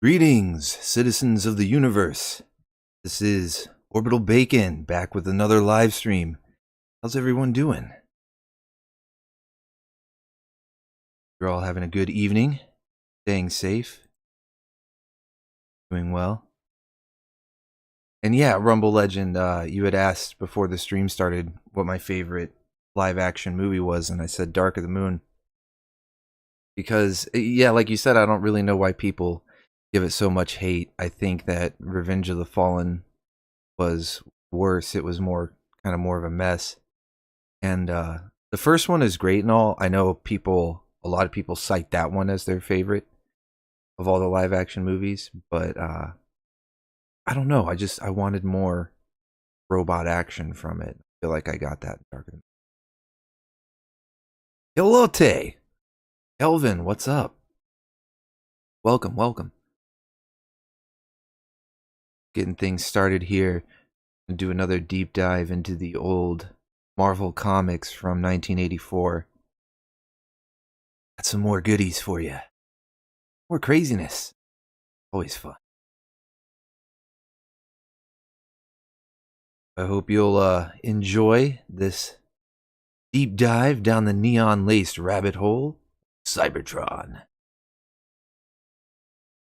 Greetings, citizens of the universe. This is Orbital Bacon back with another live stream. How's everyone doing? You're all having a good evening, staying safe, doing well. And yeah, Rumble Legend, you had asked before the stream started what my favorite live action movie was, and I said Dark of the Moon. Because, yeah, like you said, I don't really know why people give it so much hate. I think that Revenge of the Fallen was worse. It was more of a mess. And the first one is great and all. I know a lot of people cite that one as their favorite of all the live action movies, but I don't know. I wanted more robot action from it. I feel like I got that in Darker. Elote! Elvin, what's up? Welcome, welcome. Getting things started here and do another deep dive into the old Marvel comics from 1984. Got some more goodies for you. More craziness. Always fun. I hope you'll enjoy this deep dive down the neon-laced rabbit hole, Cybertron.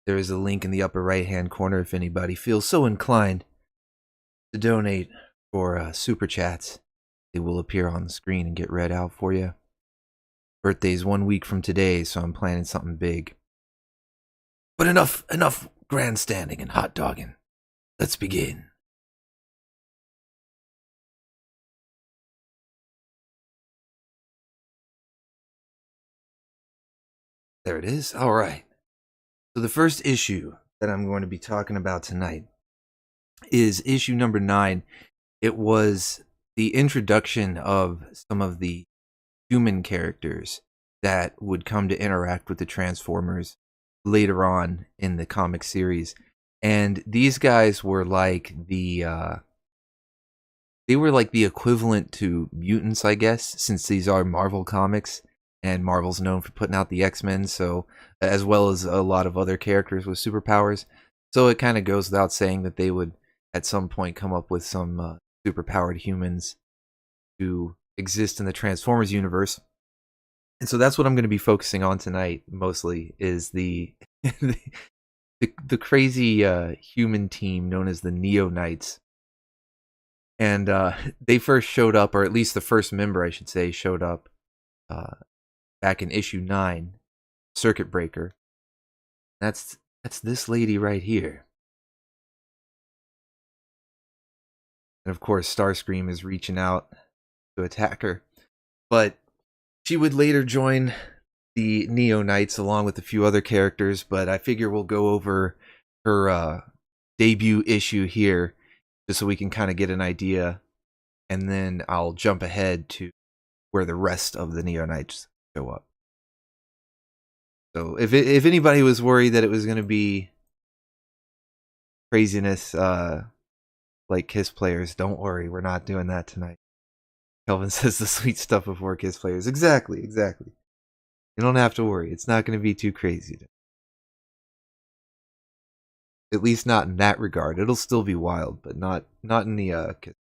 There is a link in the upper right-hand corner if anybody feels so inclined to donate for super chats. They will appear on the screen and get read out for you. Birthday's 1 week from today, so I'm planning something big. But enough grandstanding and hot dogging. Let's begin. There it is. All right. So the first issue that I'm going to be talking about tonight is issue number 9. It was the introduction of some of the human characters that would come to interact with the Transformers later on in the comic series. And these guys were like the equivalent to mutants, I guess, since these are Marvel comics and Marvel's known for putting out the X-Men, so as well as a lot of other characters with superpowers. So it kind of goes without saying that they would at some point come up with some superpowered humans to exist in the Transformers universe. And so that's what I'm going to be focusing on tonight mostly, is the the crazy human team known as the Neo Knights. And they first showed up, or at least the first member, I should say, showed up back in issue 9, Circuit Breaker. That's this lady right here. And of course, Starscream is reaching out to attack her. But she would later join the Neo Knights along with a few other characters, but I figure we'll go over her debut issue here just so we can kind of get an idea, and then I'll jump ahead to where the rest of the Neo Knights show up. So if anybody was worried that it was going to be craziness like Kiss players, don't worry, we're not doing that tonight. Kelvin says the sweet stuff before Kiss players. Exactly. You don't have to worry. It's not going to be too crazy. At least not in that regard. It'll still be wild, but not in the Kiss.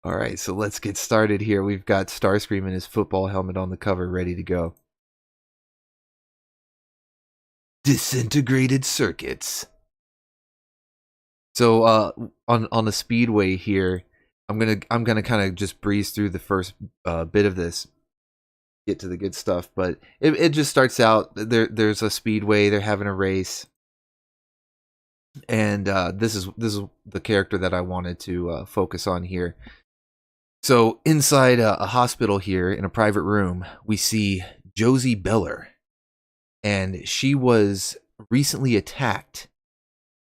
Alright, so let's get started here. We've got Starscream in his football helmet on the cover, ready to go. Disintegrated circuits. So on the speedway here, I'm gonna kind of just breeze through the first bit of this, get to the good stuff. But it just starts out there's a speedway, they're having a race, and this is the character that I wanted to focus on here. So inside a hospital here in a private room, we see Josie Beller, and she was recently attacked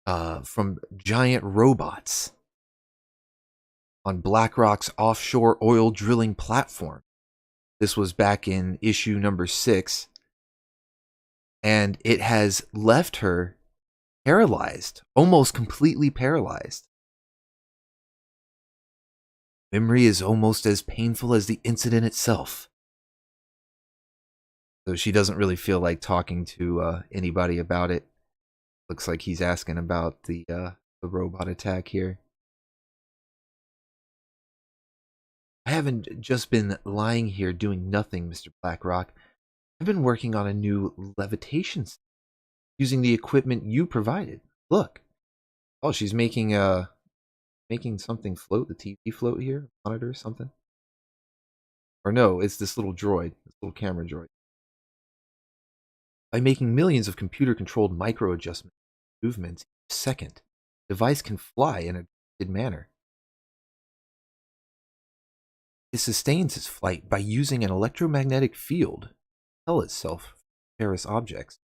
from giant robots on BlackRock's offshore oil drilling platform. This was back in issue number 6, and it has left her paralyzed, almost completely paralyzed. Memory is almost as painful as the incident itself. So she doesn't really feel like talking to anybody about it. Looks like he's asking about the robot attack here. I haven't just been lying here doing nothing, Mr. Blackrock. I've been working on a new levitation system using the equipment you provided. Look. Oh, she's making something float, the TV float here, monitor or something. Or no, it's this little droid, this little camera droid. By making millions of computer-controlled micro-adjustment movements each second, the device can fly in a guided manner. It sustains its flight by using an electromagnetic field to propel itself from various objects.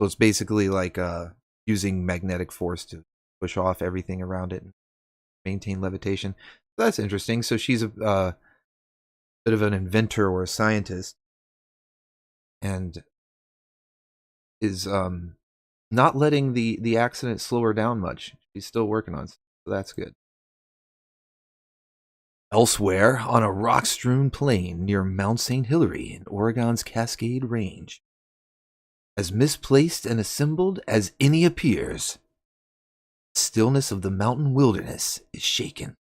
So it's basically like using magnetic force to push off everything around it and maintain levitation. So that's interesting. So she's a bit of an inventor or a scientist, and is not letting the accident slow her down much. She's still working on it, so that's good. Elsewhere, on a rock-strewn plain near Mount St. Hilary in Oregon's Cascade Range, as misplaced and assembled as any appears, the stillness of the mountain wilderness is shaken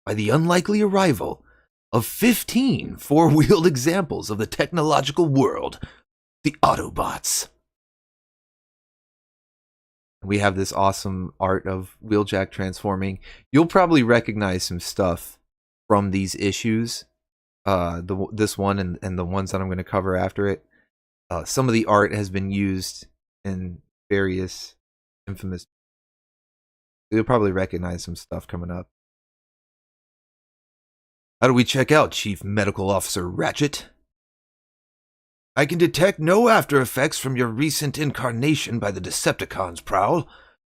by the unlikely arrival of 15 four-wheeled examples of the technological world, the Autobots. We have this awesome art of Wheeljack transforming. You'll probably recognize some stuff from these issues, this one and the ones that I'm going to cover after it. Some of the art has been used in various infamous. You'll probably recognize some stuff coming up. How do we check out, Chief Medical Officer Ratchet? I can detect no after effects from your recent incarnation by the Decepticons, Prowl.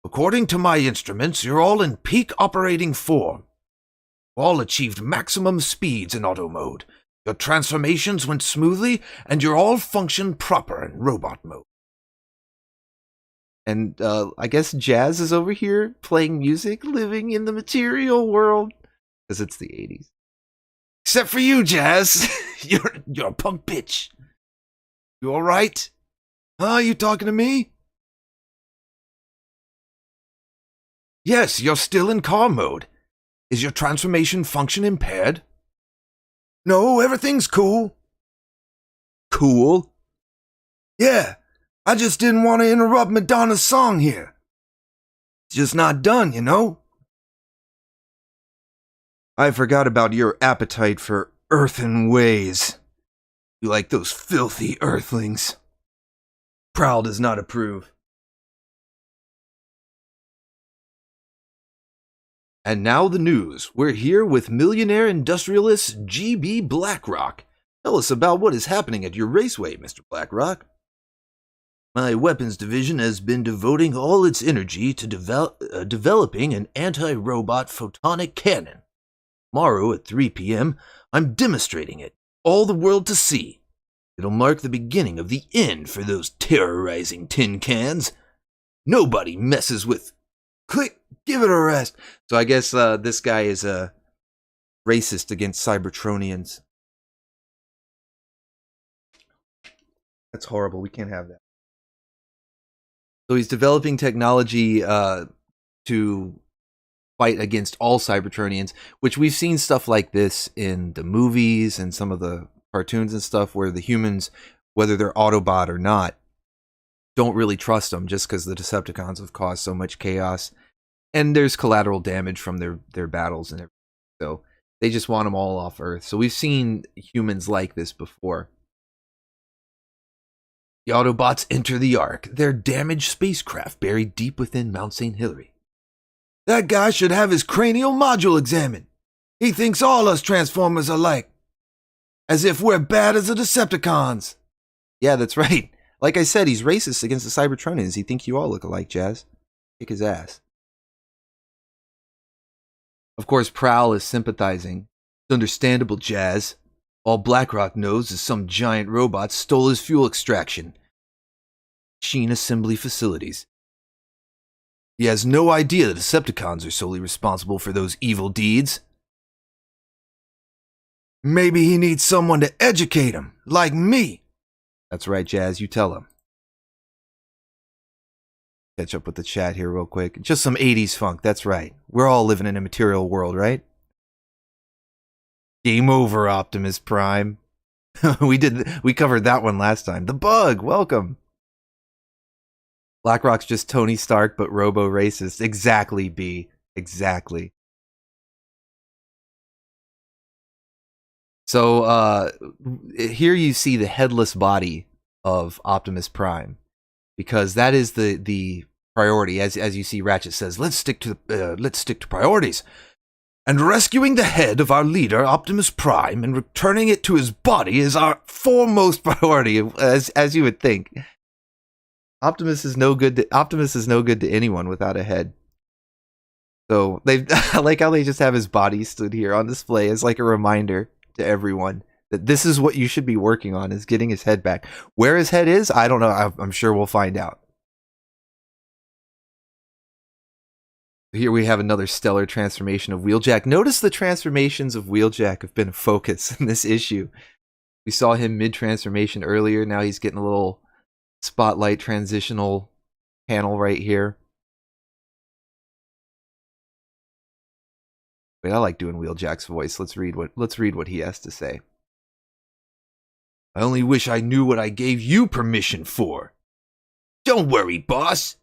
According to my instruments, you're all in peak operating form. All achieved maximum speeds in auto mode. Your transformations went smoothly, and you're all functioned proper in robot mode. And I guess Jazz is over here playing music, living in the material world, because it's the 80s. Except for you, Jazz. You're a punk bitch. You all right? Huh? You talking to me? Yes, you're still in car mode. Is your transformation function impaired? No, everything's cool. Cool? Yeah, I just didn't want to interrupt Madonna's song here. It's just not done, you know? I forgot about your appetite for earthen ways. You like those filthy earthlings. Prowl does not approve. And now the news. We're here with millionaire industrialist G.B. Blackrock. Tell us about what is happening at your raceway, Mr. Blackrock. My weapons division has been devoting all its energy to developing an anti-robot photonic cannon. Tomorrow at 3 p.m., I'm demonstrating it, all the world to see. It'll mark the beginning of the end for those terrorizing tin cans. Nobody messes with... Click! Give it a rest! So I guess this guy is a racist against Cybertronians. That's horrible. We can't have that. So he's developing technology to fight against all Cybertronians, which we've seen stuff like this in the movies and some of the cartoons and stuff, where the humans, whether they're Autobot or not, don't really trust them just because the Decepticons have caused so much chaos. And there's collateral damage from their battles and everything. So they just want them all off Earth. So we've seen humans like this before. The Autobots enter the Ark, their damaged spacecraft buried deep within Mount St. Hilary. That guy should have his cranial module examined. He thinks all us Transformers are like. As if we're bad as the Decepticons. Yeah, that's right. Like I said, he's racist against the Cybertronians. He thinks you all look alike, Jazz. Kick his ass. Of course, Prowl is sympathizing. It's understandable, Jazz. All Blackrock knows is some giant robot stole his fuel extraction. Machine assembly facilities. He has no idea the Decepticons are solely responsible for those evil deeds. Maybe he needs someone to educate him, like me. That's right, Jazz. You tell him. Catch up with the chat here real quick. Just some 80s funk. That's right. We're all living in a material world, right? Game over, Optimus Prime. We covered that one last time. The Bug, welcome. BlackRock's just Tony Stark, but robo-racist. Exactly, B. Exactly. So, here you see the headless body of Optimus Prime, because that is the priority. As you see, Ratchet says, "Let's stick to priorities, and rescuing the head of our leader, Optimus Prime, and returning it to his body is our foremost priority." As you would think, Optimus is no good to anyone without a head. So I like how they just have his body stood here on display as like a reminder to everyone that this is what you should be working on, is getting his head back. Where his head is, I don't know. I'm sure we'll find out. Here we have another stellar transformation of Wheeljack. Notice the transformations of Wheeljack have been a focus in this issue. We saw him mid-transformation earlier. Now he's getting a little spotlight transitional panel right here. Wait, I like doing Wheeljack's voice. Let's read what he has to say. "I only wish I knew what I gave you permission for." "Don't worry, boss.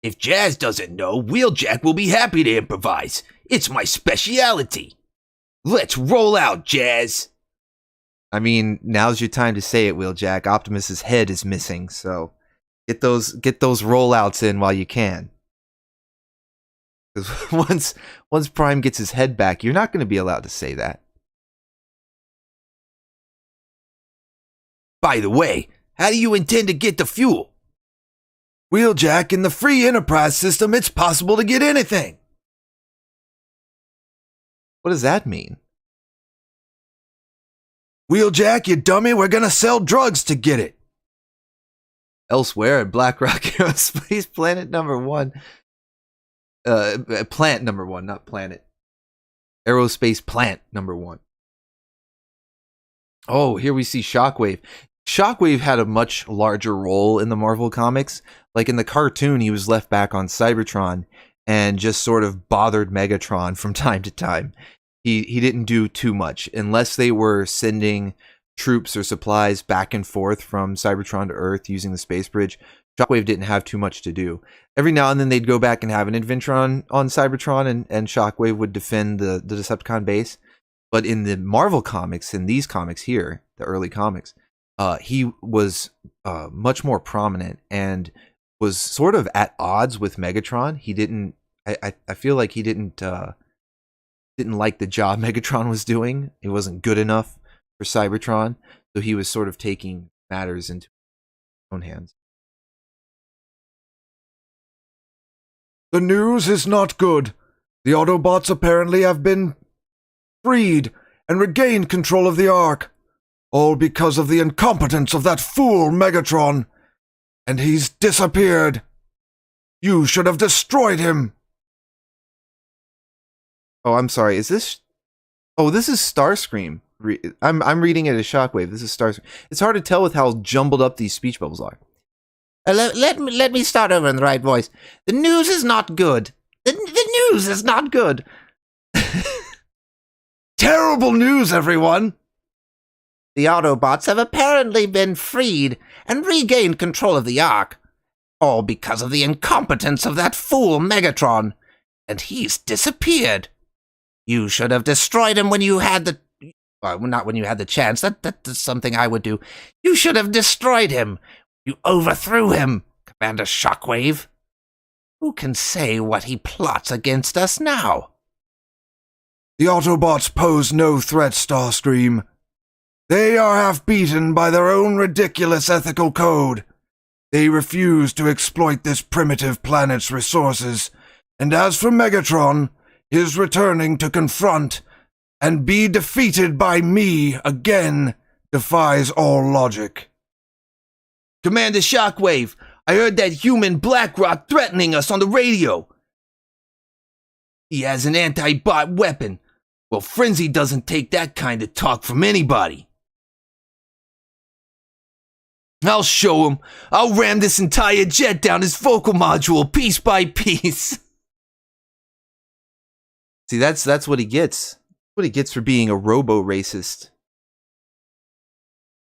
If Jazz doesn't know, Wheeljack will be happy to improvise. It's my speciality. Let's roll out, Jazz." I mean, now's your time to say it, Wheeljack. Optimus's head is missing, so get those rollouts in while you can. Because once Prime gets his head back, you're not going to be allowed to say that. "By the way, how do you intend to get the fuel?" "Wheeljack, in the free enterprise system, it's possible to get anything." What does that mean? "Wheeljack, you dummy, we're gonna sell drugs to get it." Elsewhere at BlackRock Aerospace Planet number 1. Plant number 1, not planet. Aerospace Plant number 1. Oh, here we see Shockwave. Shockwave had a much larger role in the Marvel comics. Like in the cartoon, he was left back on Cybertron and just sort of bothered Megatron from time to time. He didn't do too much unless they were sending troops or supplies back and forth from Cybertron to Earth using the space bridge. Shockwave didn't have too much to do. Every now and then they'd go back and have an adventure on Cybertron, and Shockwave would defend the Decepticon base. But in the Marvel comics, in these comics here, the early comics, he was much more prominent and was sort of at odds with Megatron. He didn't. I feel like he didn't like the job Megatron was doing. It wasn't good enough for Cybertron, so he was sort of taking matters into his own hands. "The news is not good. The Autobots apparently have been freed and regained control of the Ark. All because of the incompetence of that fool Megatron. And he's disappeared. You should have destroyed him." Oh, I'm sorry. Is this... Oh, this is Starscream. I'm reading it as Shockwave. This is Starscream. It's hard to tell with how jumbled up these speech bubbles are. Let me start over in the right voice. "The news is not good. The news is not good." "Terrible news, everyone. The Autobots have apparently been freed and regained control of the Ark. All because of the incompetence of that fool Megatron. And he's disappeared. You should have destroyed him when you had the... Well, not when you had the chance. That's something I would do. You should have destroyed him. You overthrew him, Commander Shockwave. Who can say what he plots against us now?" "The Autobots pose no threat, Starscream. They are half-beaten by their own ridiculous ethical code. They refuse to exploit this primitive planet's resources, and as for Megatron, his returning to confront and be defeated by me again defies all logic." "Commander Shockwave, I heard that human BlackRock threatening us on the radio. He has an anti-bot weapon. Well, Frenzy doesn't take that kind of talk from anybody." I'll show him. I'll ram this entire jet down his vocal module piece by piece. See, that's what he gets. What he gets for being a robo-racist.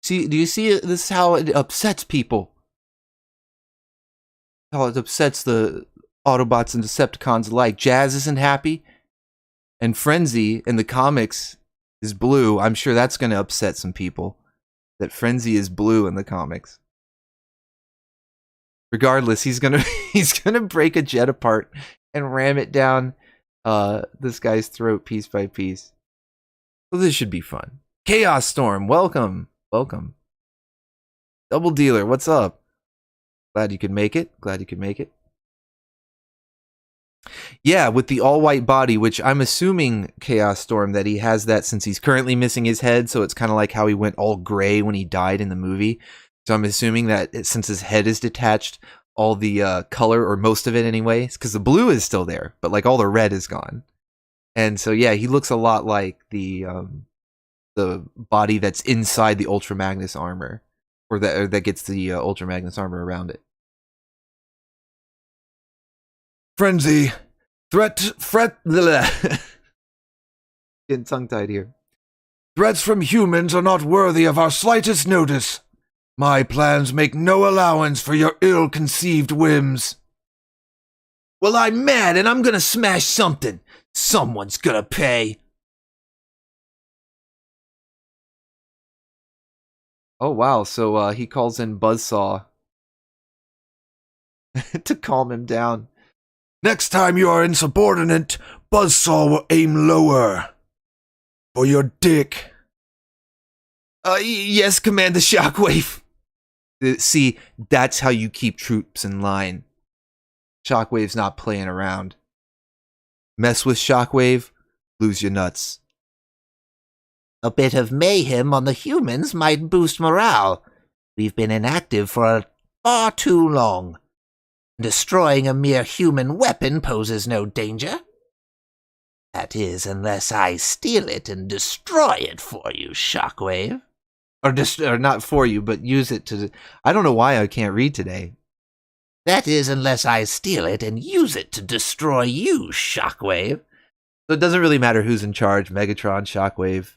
See, do you see it? This is how it upsets people. How it upsets the Autobots and Decepticons alike. Jazz isn't happy, and Frenzy in the comics is blue. I'm sure that's going to upset some people. That Frenzy is blue in the comics. Regardless, he's gonna break a jet apart and ram it down this guy's throat piece by piece. So this should be fun. Chaos Storm, welcome. Welcome. Double Dealer, what's up? Glad you could make it. Glad you could make it. Yeah, with the all-white body, which I'm assuming, Chaos Storm, that he has that since he's currently missing his head, so it's kind of like how he went all gray when he died in the movie. So I'm assuming that since his head is detached, all the color, or most of it anyways, because the blue is still there, but like all the red is gone. And so yeah, he looks a lot like the body that's inside the Ultra Magnus armor, or that gets the Ultra Magnus armor around it. Frenzy, getting tongue-tied here. Threats from humans are not worthy of our slightest notice. My plans make no allowance for your ill-conceived whims. Well, I'm mad and I'm gonna smash something. Someone's gonna pay. Oh, wow. So he calls in Buzzsaw to calm him down. Next time you are insubordinate, Buzzsaw will aim lower. For your dick. Yes, Commander Shockwave. See, that's how you keep troops in line. Shockwave's not playing around. Mess with Shockwave, lose your nuts. A bit of mayhem on the humans might boost morale. We've been inactive for far too long. Destroying a mere human weapon poses no danger. That is, unless I steal it and destroy it for you, Shockwave. Or not for you, but use it to... I don't know why I can't read today. That is, unless I steal it and use it to destroy you, Shockwave. So it doesn't really matter who's in charge, Megatron, Shockwave.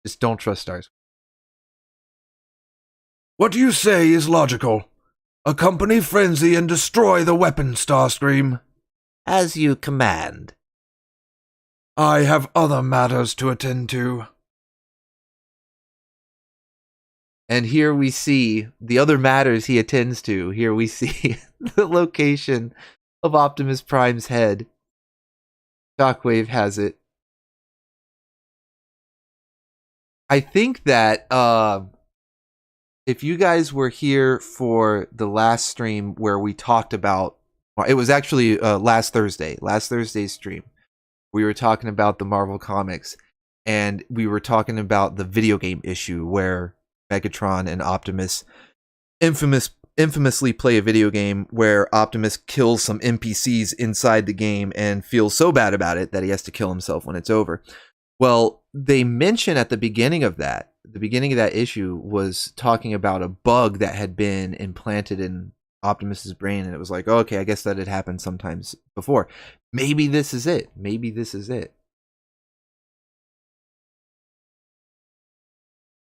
Just don't trust Starscream. What you say is logical. Accompany Frenzy and destroy the weapon, Starscream. As you command. I have other matters to attend to. And here we see the other matters he attends to. Here we see the location of Optimus Prime's head. Shockwave has it. I think that if you guys were here for the last stream where we talked about, it was actually last Thursday's stream, we were talking about the Marvel Comics, and we were talking about the video game issue where Megatron and Optimus infamously play a video game where Optimus kills some NPCs inside the game and feels so bad about it that he has to kill himself when it's over. Well, they mention at the beginning of that issue was talking about a bug that had been implanted in Optimus's brain, and it was like, oh, okay, I guess that had happened sometimes before. Maybe this is it. Maybe this is it.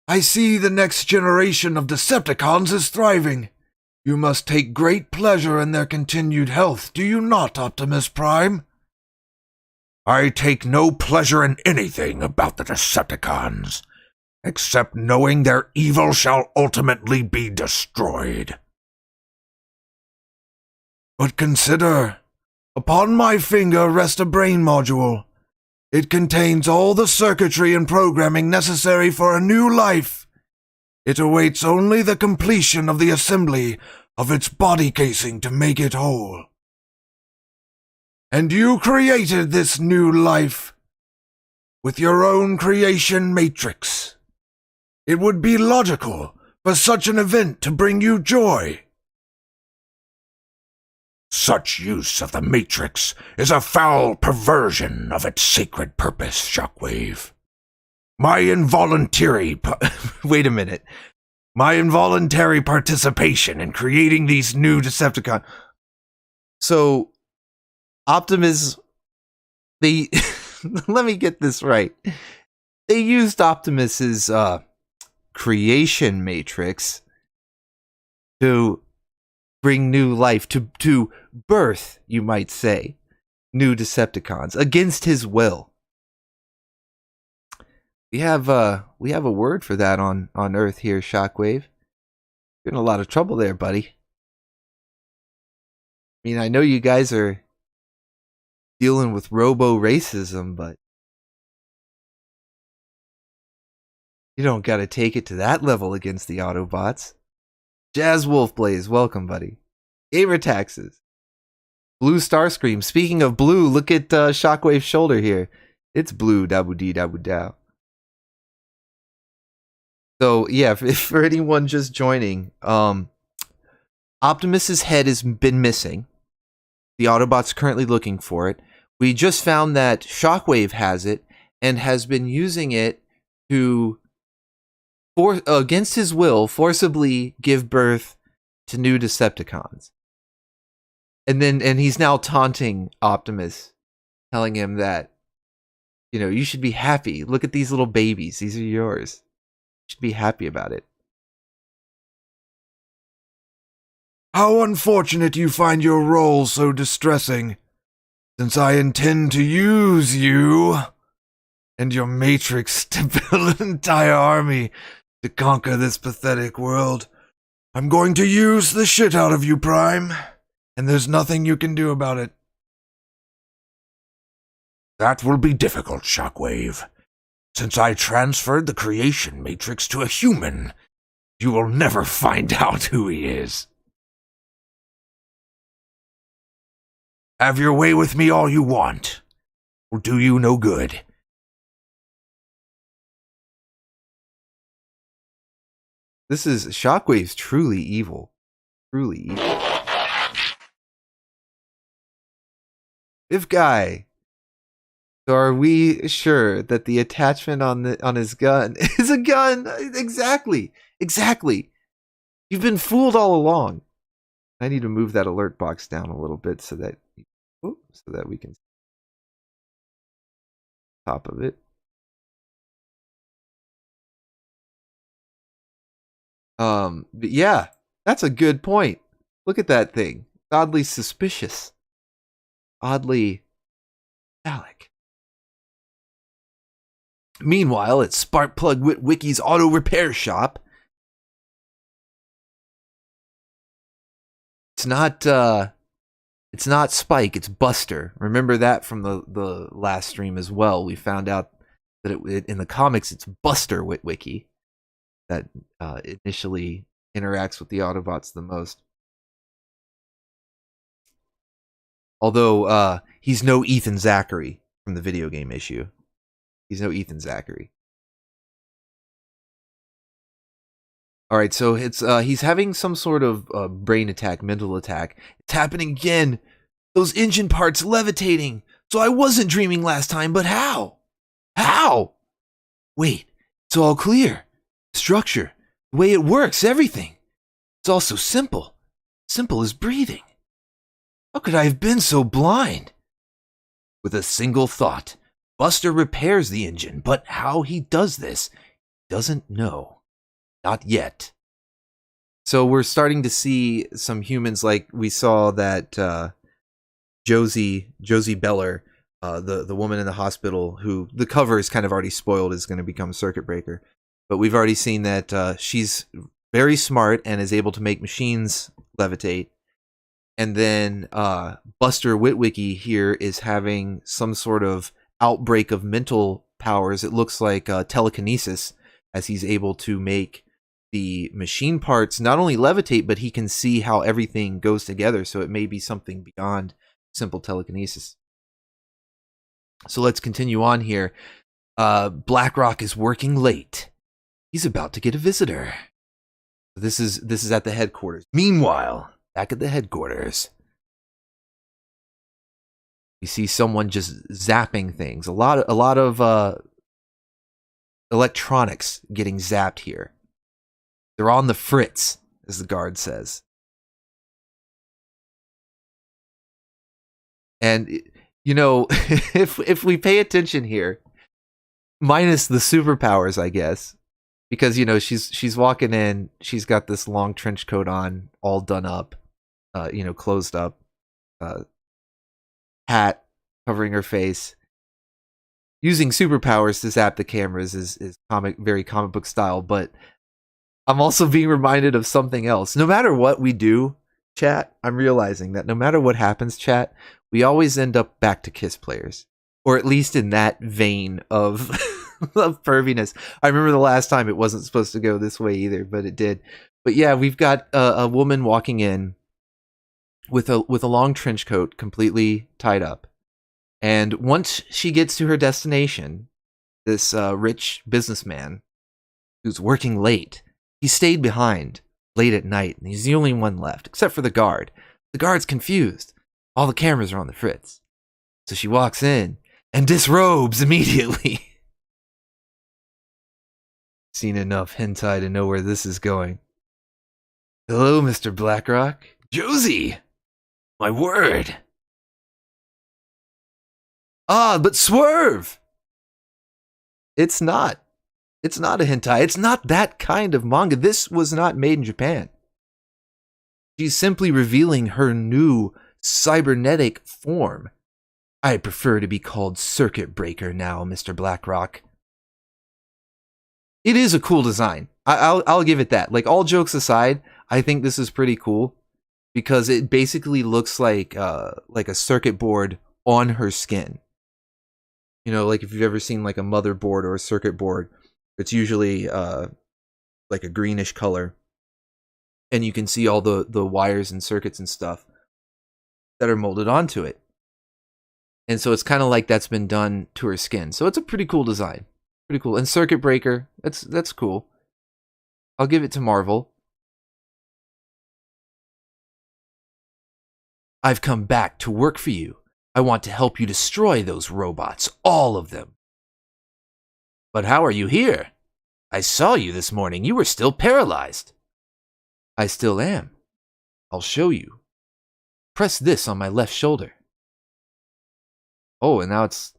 I see the next generation of Decepticons is thriving. You must take great pleasure in their continued health, do you not, Optimus Prime? I take no pleasure in anything about the Decepticons, except knowing their evil shall ultimately be destroyed. But consider, upon my finger rests a brain module. It contains all the circuitry and programming necessary for a new life. It awaits only the completion of the assembly of its body casing to make it whole. And you created this new life with your own creation matrix. It would be logical for such an event to bring you joy. Such use of the Matrix is a foul perversion of its sacred purpose, Shockwave. My involuntary... Wait a minute. my involuntary participation in creating these new Decepticons. So, Optimus, they let me get this right. They used Optimus's creation matrix to bring new life, to birth, you might say, new Decepticons against his will. We have a word for that on Earth here, Shockwave. You're in a lot of trouble there, buddy. I mean, I know you guys are dealing with robo-racism, but you don't gotta take it to that level against the Autobots. Jazz Wolfblaze, welcome, buddy. Gamer Taxes. Blue Starscream. Speaking of blue, look at Shockwave's shoulder here. It's blue, dabu-dee-dabu-dow. So, yeah, if for anyone just joining, Optimus's head has been missing. The Autobots currently looking for it. We just found that Shockwave has it and has been using it to, against his will, forcibly give birth to new Decepticons. And he's now taunting Optimus, telling him that, you know, you should be happy. Look at these little babies. These are yours. You should be happy about it. How unfortunate you find your role so distressing, since I intend to use you and your Matrix to build an entire army to conquer this pathetic world. I'm going to use the shit out of you, Prime, and there's nothing you can do about it. That will be difficult, Shockwave. Since I transferred the creation matrix to a human, you will never find out who he is. Have your way with me all you want. Will do you no good. This is Shockwave's truly evil. Truly evil. If guy. So are we sure that the attachment on his gun is a gun? Exactly. You've been fooled all along. I need to move that alert box down a little bit so that we can see top of it. But yeah, that's a good point. Look at that thing. Oddly suspicious. Oddly phallic. Meanwhile, at Sparkplug Witwiki's auto repair shop, it's not Spike, it's Buster. Remember that from the last stream as well. We found out that in the comics it's Buster Witwiki that initially interacts with the Autobots the most. Although he's no Ethan Zachary from the video game issue. He's no Ethan Zachary. Alright, so it's he's having some sort of brain attack, mental attack. It's happening again. Those engine parts levitating. So I wasn't dreaming last time, but how? How? Wait, it's all clear. Structure, the way it works, everything. It's all so simple. Simple as breathing. How could I have been so blind? With a single thought, Buster repairs the engine, but how he does this, he doesn't know. Not yet. So we're starting to see some humans, like we saw that Josie Beller, the woman in the hospital, who the cover is kind of already spoiled, is going to become a circuit breaker. But we've already seen that she's very smart and is able to make machines levitate. And then Buster Witwicky here is having some sort of outbreak of mental powers. It looks like telekinesis, as he's able to make the machine parts not only levitate, but he can see how everything goes together. So it may be something beyond simple telekinesis. So let's continue on here. BlackRock is working late. He's about to get a visitor. This is at the headquarters. Meanwhile, back at the headquarters, you see someone just zapping things. A lot of electronics getting zapped here. They're on the fritz, as the guard says. And, you know, if we pay attention here, minus the superpowers, I guess, because, you know, she's walking in, she's got this long trench coat on, all done up, you know, closed up, hat covering her face. Using superpowers to zap the cameras is very comic book style, but I'm also being reminded of something else. No matter what we do, chat, I'm realizing that no matter what happens, chat, we always end up back to Kiss players. Or at least in that vein of, of perviness. I remember the last time it wasn't supposed to go this way either, but it did. But yeah, we've got a woman walking in with a long trench coat, completely tied up. And once she gets to her destination, this rich businessman who's working late, he stayed behind late at night, and he's the only one left, except for the guard. The guard's confused. All the cameras are on the fritz. So she walks in and disrobes immediately. Seen enough hentai to know where this is going. Hello, Mr. Blackrock. Josie! My word! Ah, but Swerve! It's not. It's not a hentai. It's not that kind of manga. This was not made in Japan. She's simply revealing her new cybernetic form. I prefer to be called Circuit Breaker now, Mr. Blackrock. It is a cool design. I'll give it that. Like, all jokes aside, I think this is pretty cool because it basically looks like a circuit board on her skin. You know, like if you've ever seen like a motherboard or a circuit board, it's usually like a greenish color, and you can see all the wires and circuits and stuff that are molded onto it. And so it's kind of like that's been done to her skin. So it's a pretty cool design. Pretty cool. And Circuit Breaker, that's cool. I'll give it to Marvel. I've come back to work for you. I want to help you destroy those robots, all of them. But how are you here? I saw you this morning. You were still paralyzed. I still am. I'll show you. Press this on my left shoulder. Oh, and now it's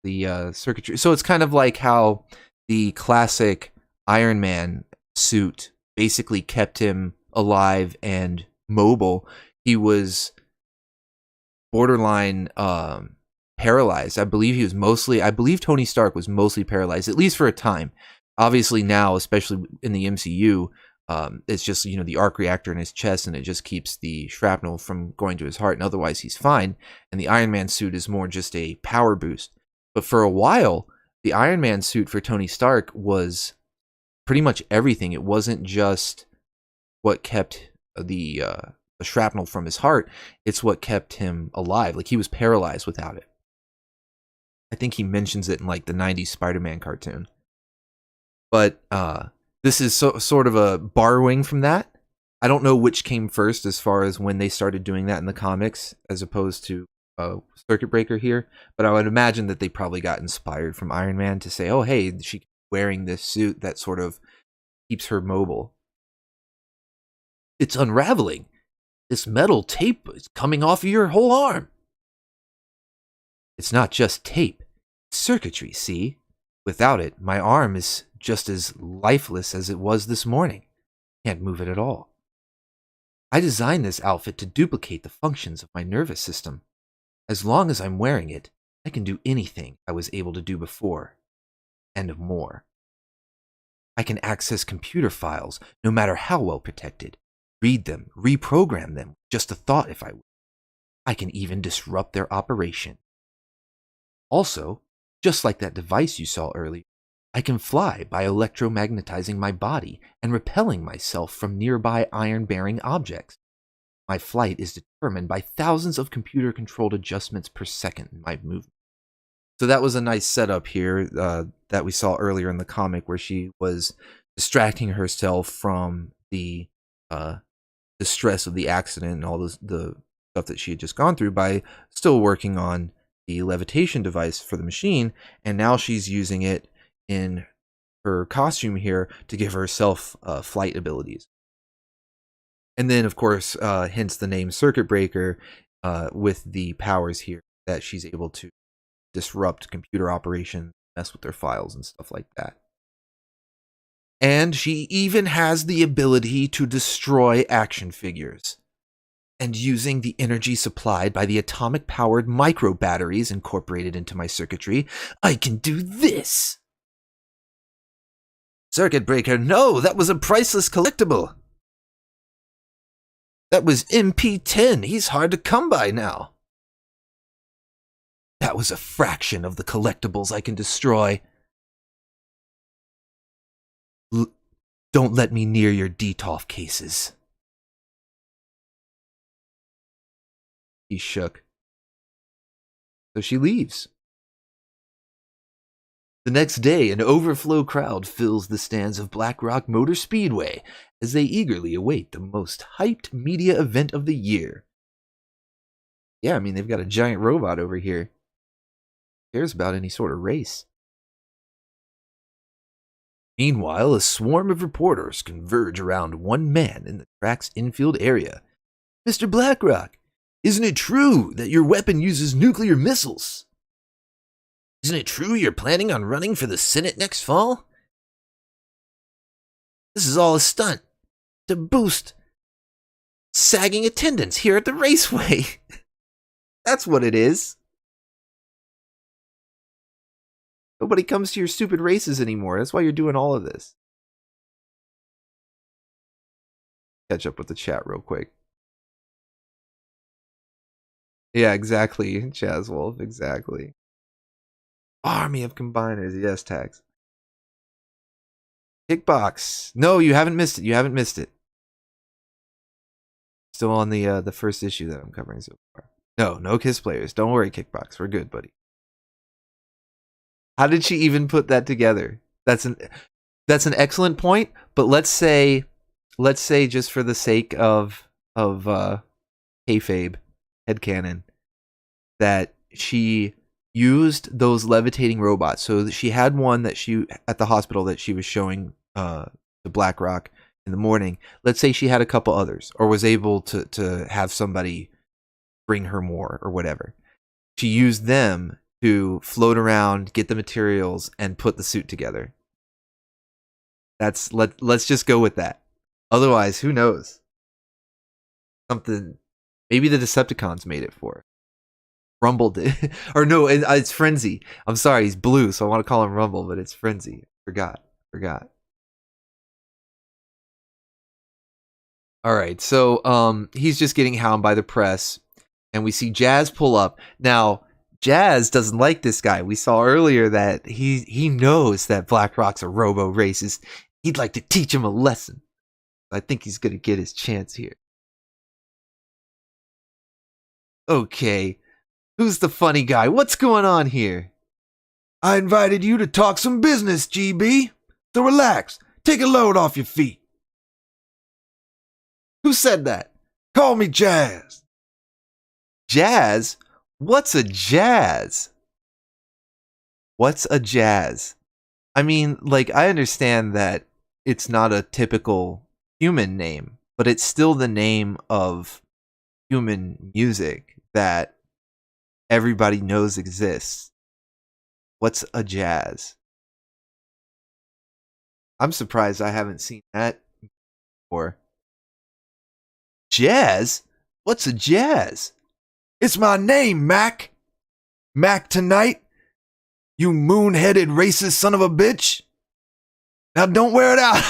the circuitry. So it's kind of like how the classic Iron Man suit basically kept him alive and mobile. He was borderline paralyzed. I believe Tony Stark was mostly paralyzed, at least for a time. Obviously now, especially in the MCU, it's just, you know, the arc reactor in his chest, and it just keeps the shrapnel from going to his heart, and otherwise he's fine. And the Iron Man suit is more just a power boost. But for a while, the Iron Man suit for Tony Stark was pretty much everything. It wasn't just what kept the shrapnel from his heart. It's what kept him alive. Like, he was paralyzed without it. I think he mentions it in like the 90s Spider-Man cartoon. But this is sort of a borrowing from that. I don't know which came first as far as when they started doing that in the comics as opposed to Circuit Breaker here. But I would imagine that they probably got inspired from Iron Man to say, oh, hey, she's wearing this suit that sort of keeps her mobile. It's unraveling. This metal tape is coming off of your whole arm. It's not just tape. It's circuitry, see? Without it, my arm is just as lifeless as it was this morning. Can't move it at all. I designed this outfit to duplicate the functions of my nervous system. As long as I'm wearing it, I can do anything I was able to do before, and more. I can access computer files, no matter how well protected, read them, reprogram them, just a thought if I would. I can even disrupt their operation. Also, just like that device you saw earlier, I can fly by electromagnetizing my body and repelling myself from nearby iron-bearing objects. My flight is determined by thousands of computer-controlled adjustments per second in my movement. So that was a nice setup here that we saw earlier in the comic, where she was distracting herself from the stress of the accident and all the stuff that she had just gone through by still working on the levitation device for the machine, and now she's using it in her costume here to give herself flight abilities. And then, of course, hence the name Circuit Breaker, with the powers here that she's able to disrupt computer operations, mess with their files and stuff like that. And she even has the ability to destroy action figures. And using the energy supplied by the atomic-powered micro batteries incorporated into my circuitry, I can do this! Circuit Breaker, no! That was a priceless collectible! That was MP10. He's hard to come by now. That was a fraction of the collectibles I can destroy. Don't let me near your DTOF cases. He shook. So she leaves. The next day, an overflow crowd fills the stands of Black Rock Motor Speedway as they eagerly await the most hyped media event of the year. Yeah, I mean, they've got a giant robot over here. Who cares about any sort of race? Meanwhile, a swarm of reporters converge around one man in the track's infield area. Mr. Blackrock, isn't it true that your weapon uses nuclear missiles? Isn't it true you're planning on running for the Senate next fall? This is all a stunt to boost sagging attendance here at the raceway. That's what it is. Nobody comes to your stupid races anymore. That's why you're doing all of this. Catch up with the chat real quick. Yeah, exactly. Chaz Wolf, exactly. Army of combiners, yes, tags. Kickbox. No, you haven't missed it. You haven't missed it. Still on the first issue that I'm covering so far. No Kiss players. Don't worry, Kickbox. We're good, buddy. How did she even put that together? That's an excellent point. But let's say just for the sake of kayfabe, headcanon, that she used those levitating robots. So that she had one that she at the hospital that she was showing to BlackRock in the morning. Let's say she had a couple others, or was able to have somebody bring her more or whatever. She used them to float around, get the materials, and put the suit together. Let's just go with that. Otherwise, who knows? Something. Maybe the Decepticons made it for her. Rumble did. Or no, it's Frenzy. I'm sorry, he's blue, so I want to call him Rumble, but it's Frenzy. Forgot. Alright, so he's just getting hounded by the press, and we see Jazz pull up. Now, Jazz doesn't like this guy. We saw earlier that he knows that BlackRock's a robo-racist. He'd like to teach him a lesson. I think he's going to get his chance here. Okay, who's the funny guy? What's going on here? I invited you to talk some business, GB. So relax. Take a load off your feet. Who said that? Call me Jazz. Jazz? What's a jazz? What's a jazz? I mean, like, I understand that it's not a typical human name, but it's still the name of human music that everybody knows exists. What's a jazz? I'm surprised I haven't seen that before. Jazz? What's a jazz? It's my name, Mac. Mac tonight. You moon-headed racist son of a bitch. Now don't wear it out.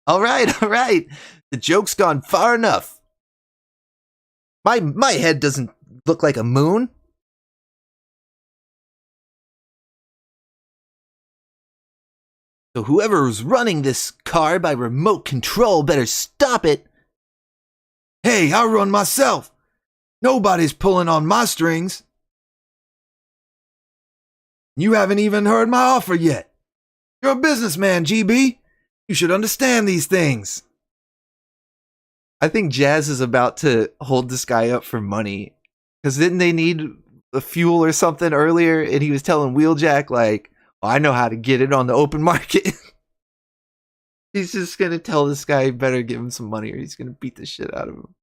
All right. The joke's gone far enough. My head doesn't look like a moon. So whoever's running this car by remote control better stop it. Hey, I run myself. Nobody's pulling on my strings. You haven't even heard my offer yet. You're a businessman, GB. You should understand these things. I think Jazz is about to hold this guy up for money. Because didn't they need fuel or something earlier, and he was telling Wheeljack like, oh, I know how to get it on the open market. He's just gonna tell this guy better give him some money or he's gonna beat the shit out of him.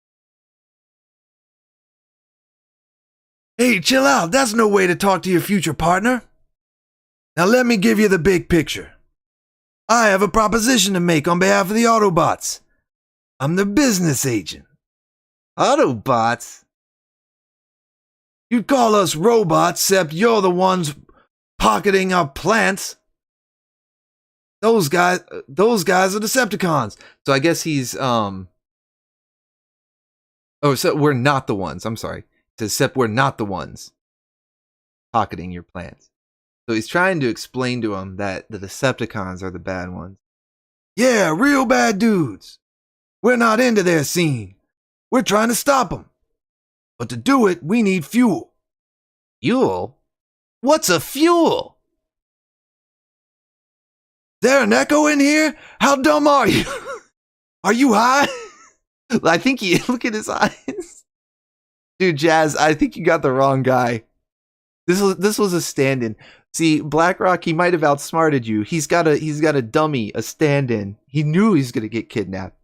Hey, chill out. That's no way to talk to your future partner. Now let me give you the big picture. I have a proposition to make on behalf of the Autobots. I'm the business agent. Autobots? You'd call us robots, except you're the ones pocketing our plants. Those guys are Decepticons. So I guess he's oh, so we're not the ones. I'm sorry. Except we're not the ones pocketing your plants. So he's trying to explain to him that the Decepticons are the bad ones. Yeah, real bad dudes. We're not into their scene. We're trying to stop them. But to do it, we need fuel. Fuel? What's a fuel? Is there an echo in here? How dumb are you? Are you high? I think he look at his eyes. Dude, Jazz, I think you got the wrong guy. This was a stand-in. See, BlackRock, he might have outsmarted you. He's got a dummy, a stand-in. He knew he's gonna get kidnapped.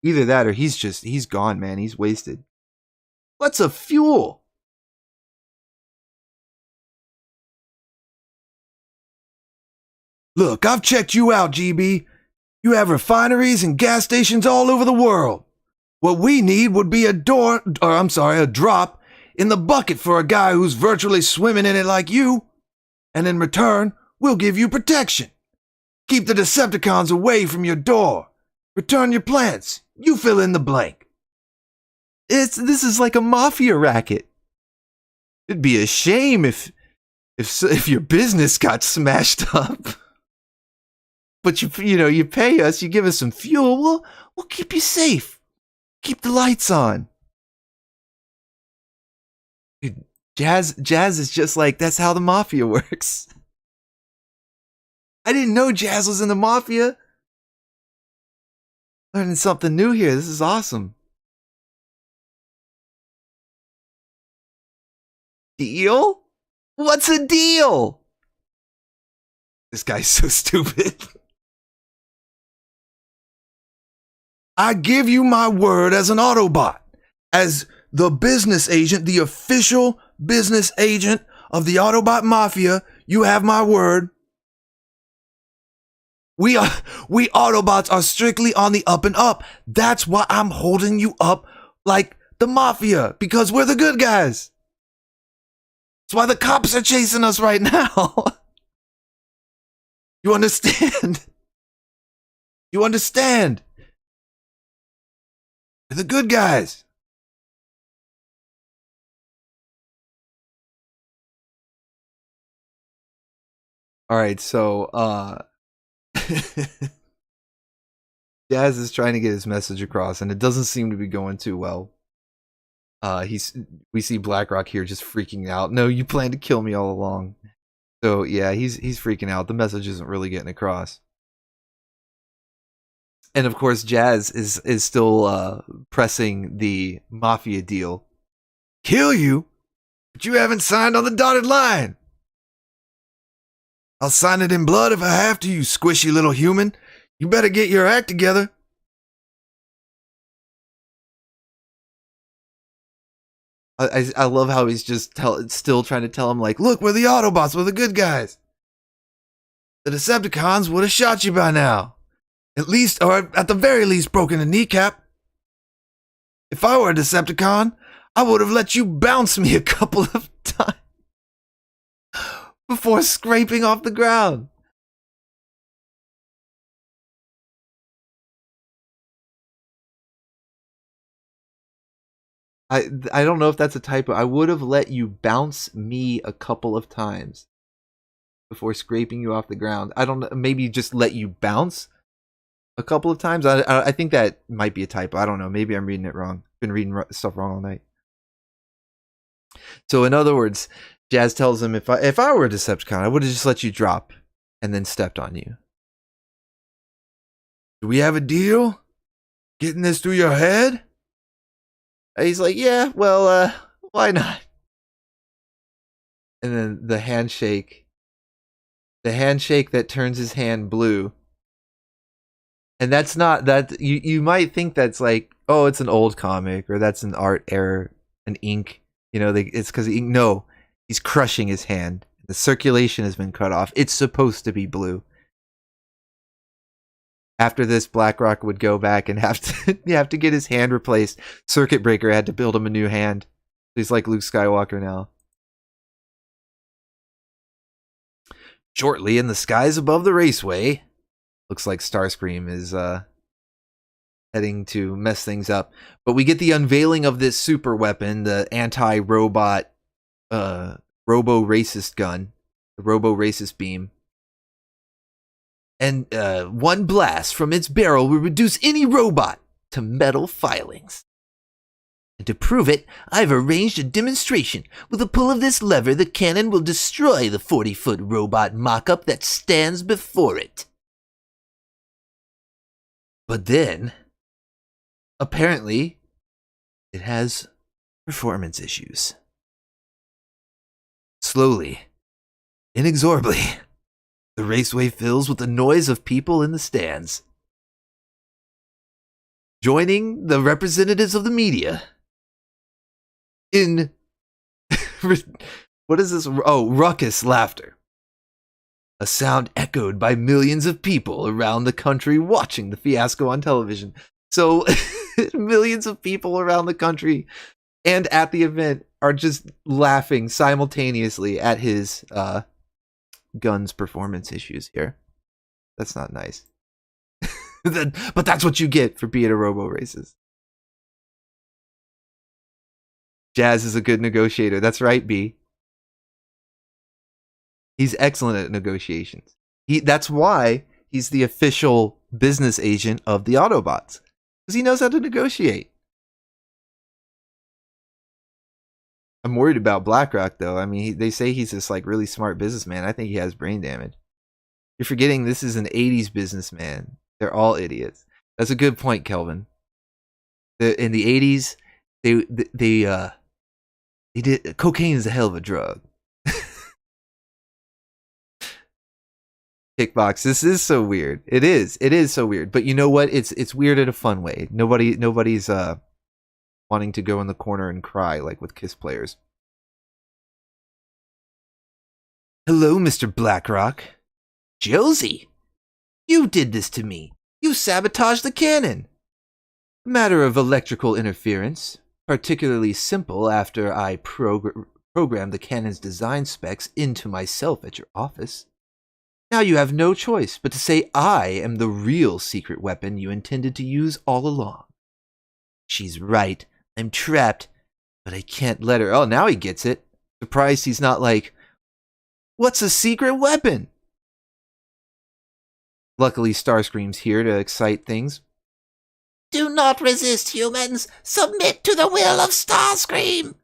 Either that or he's gone, man. He's wasted. What's a fuel? Look, I've checked you out, GB. You have refineries and gas stations all over the world. What we need would be a drop in the bucket for a guy who's virtually swimming in it like you. And in return, we'll give you protection. Keep the Decepticons away from your door. Return your plants. You fill in the blank. This is like a mafia racket. It'd be a shame if your business got smashed up. But you pay us, you give us some fuel, we'll keep you safe. Keep the lights on. Dude, Jazz is just like, that's how the mafia works. I didn't know Jazz was in the mafia. Learning something new here. This is awesome. Deal? What's a deal? This guy's so stupid. I give you my word as an Autobot, as the business agent, the official business agent of the Autobot Mafia. You have my word. We Autobots are strictly on the up and up. That's why I'm holding you up like the Mafia, because we're the good guys. That's why the cops are chasing us right now. You understand? You understand? We're the good guys. All right, so Jazz is trying to get his message across, and it doesn't seem to be going too well. We see BlackRock here just freaking out. No, you planned to kill me all along. So yeah, he's freaking out. The message isn't really getting across. And of course, Jazz is still pressing the Mafia deal. Kill you? But you haven't signed on the dotted line. I'll sign it in blood if I have to, you squishy little human. You better get your act together. I love how he's just still trying to tell him, like, look, we're the Autobots, we're the good guys. The Decepticons would have shot you by now. At least, or at the very least, broken a kneecap. If I were a Decepticon, I would have let you bounce me a couple of times before scraping off the ground. I don't know if that's a typo. I would have let you bounce me a couple of times before scraping you off the ground. I don't know. Maybe just let you bounce a couple of times. I think that might be a typo. I don't know. Maybe I'm reading it wrong. Been reading stuff wrong all night. So in other words, Jazz tells him, if I were a Decepticon, I would have just let you drop and then stepped on you. Do we have a deal? Getting this through your head? And he's like, yeah, well, why not? And then the handshake that turns his hand blue. And that's not that you might think that's like, oh, it's an old comic or that's an art error, an ink. It's because no, he's crushing his hand. The circulation has been cut off. It's supposed to be blue. After this, BlackRock would go back and have to get his hand replaced. Circuit Breaker had to build him a new hand. He's like Luke Skywalker now. Shortly in the skies above the raceway, looks like Starscream is heading to mess things up. But we get the unveiling of this super weapon, the anti-robot robo-racist gun, the robo-racist beam. And one blast from its barrel will reduce any robot to metal filings. And to prove it, I've arranged a demonstration. With a pull of this lever, the cannon will destroy the 40-foot robot mock-up that stands before it. But then, apparently, it has performance issues. Slowly, inexorably, the raceway fills with the noise of people in the stands. Joining the representatives of the media in what is this? Oh, ruckus laughter. A sound echoed by millions of people around the country watching the fiasco on television. So millions of people around the country and at the event are just laughing simultaneously at his gun's performance issues here. That's not nice. But that's what you get for being a robo-racist. Jazz is a good negotiator. That's right, B. He's excellent at negotiations. That's why he's the official business agent of the Autobots. Because he knows how to negotiate. I'm worried about BlackRock, though. I mean, they say he's this like really smart businessman. I think he has brain damage. You're forgetting this is an 80s businessman. They're all idiots. That's a good point, Kelvin. In the 80s, they did cocaine is a hell of a drug. Kickbox. This is so weird. It is so weird. But you know what? It's weird in a fun way. Nobody's wanting to go in the corner and cry like with Kiss players. Hello, Mr. BlackRock. Josie, you did this to me. You sabotaged the cannon. A matter of electrical interference, particularly simple after I programmed the cannon's design specs into myself at your office. Now you have no choice but to say I am the real secret weapon you intended to use all along. She's right. I'm trapped, but I can't let her. Oh, now he gets it. Surprised he's not like, what's a secret weapon? Luckily, Starscream's here to excite things. Do not resist, humans. Submit to the will of Starscream.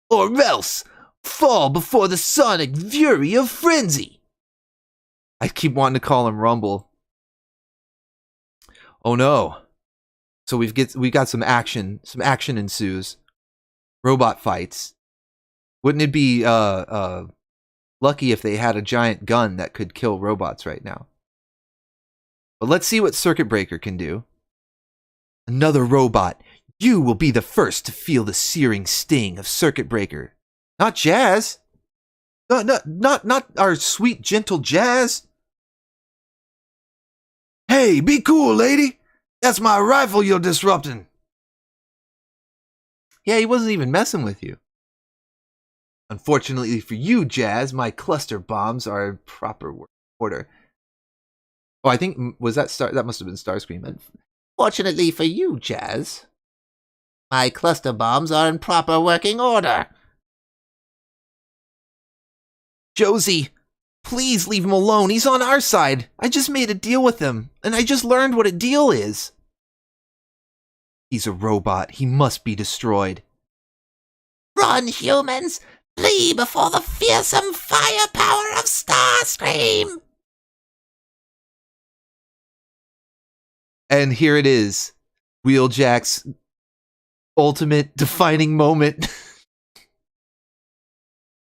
Or else, fall before the sonic fury of frenzy. I keep wanting to call him Rumble. Oh no. So we got some action. Some action ensues. Robot fights. Wouldn't it be lucky if they had a giant gun that could kill robots right now? But let's see what Circuit Breaker can do. Another robot. You will be the first to feel the searing sting of Circuit Breaker. Not Jazz. Not our sweet, gentle Jazz. Hey, be cool, lady. That's my rifle you're disrupting. Yeah, he wasn't even messing with you. Unfortunately for you, Jazz, my cluster bombs are in proper order. Oh, I think, that must have been Starscream. Fortunately for you, Jazz, my cluster bombs are in proper working order. Josie, please leave him alone. He's on our side. I just made a deal with him, and I just learned what a deal is. He's a robot. He must be destroyed. Run, humans! Flee before the fearsome firepower of Starscream! And here it is. Wheeljack's ultimate defining moment.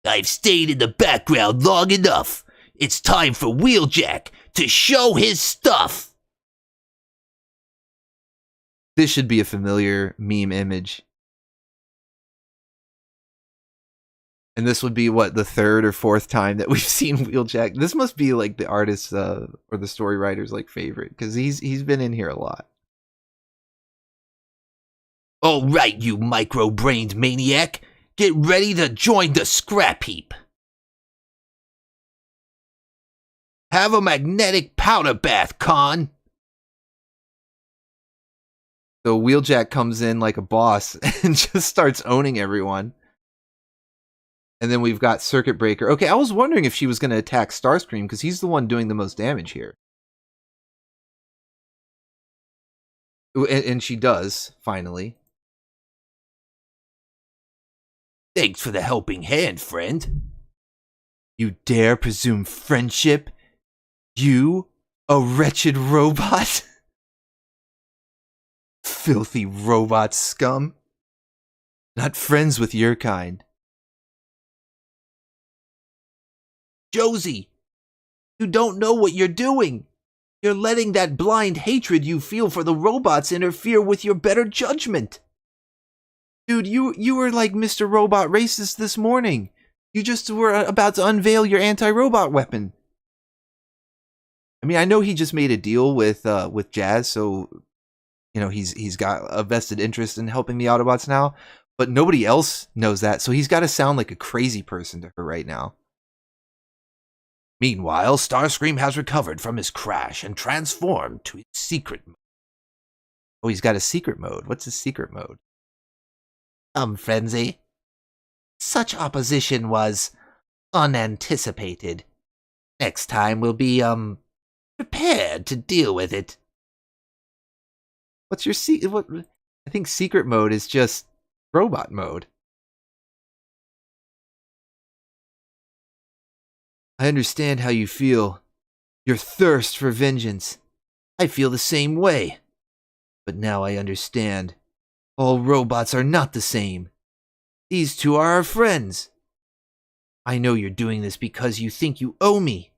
I've stayed in the background long enough. It's time for Wheeljack to show his stuff. This should be a familiar meme image. And this would be, what, the third or fourth time that we've seen Wheeljack. This must be like the artist's or the story writer's like favorite, because he's been in here a lot. All right, you micro-brained maniac. Get ready to join the scrap heap. Have a magnetic powder bath, Con. So Wheeljack comes in like a boss and just starts owning everyone. And then we've got Circuit Breaker. Okay, I was wondering if she was going to attack Starscream, because he's the one doing the most damage here. And she does, finally. Thanks for the helping hand, friend. You dare presume friendship? You, a wretched robot? Filthy robot scum. Not friends with your kind. Josie, you don't know what you're doing. You're letting that blind hatred you feel for the robots interfere with your better judgment. Dude, you were like Mr. Robot Racist this morning. You just were about to unveil your anti-robot weapon. I mean, I know he just made a deal with Jazz, so you know he's got a vested interest in helping the Autobots now. But nobody else knows that, so he's got to sound like a crazy person to her right now. Meanwhile, Starscream has recovered from his crash and transformed to his secret mode. Oh, he's got a secret mode. What's his secret mode? Frenzy. Such opposition was unanticipated. Next time we'll be, prepared to deal with it. What's your what? I think secret mode is just robot mode. I understand how you feel. Your thirst for vengeance. I feel the same way. But now I understand. All robots are not the same. These two are our friends. I know you're doing this because you think you owe me.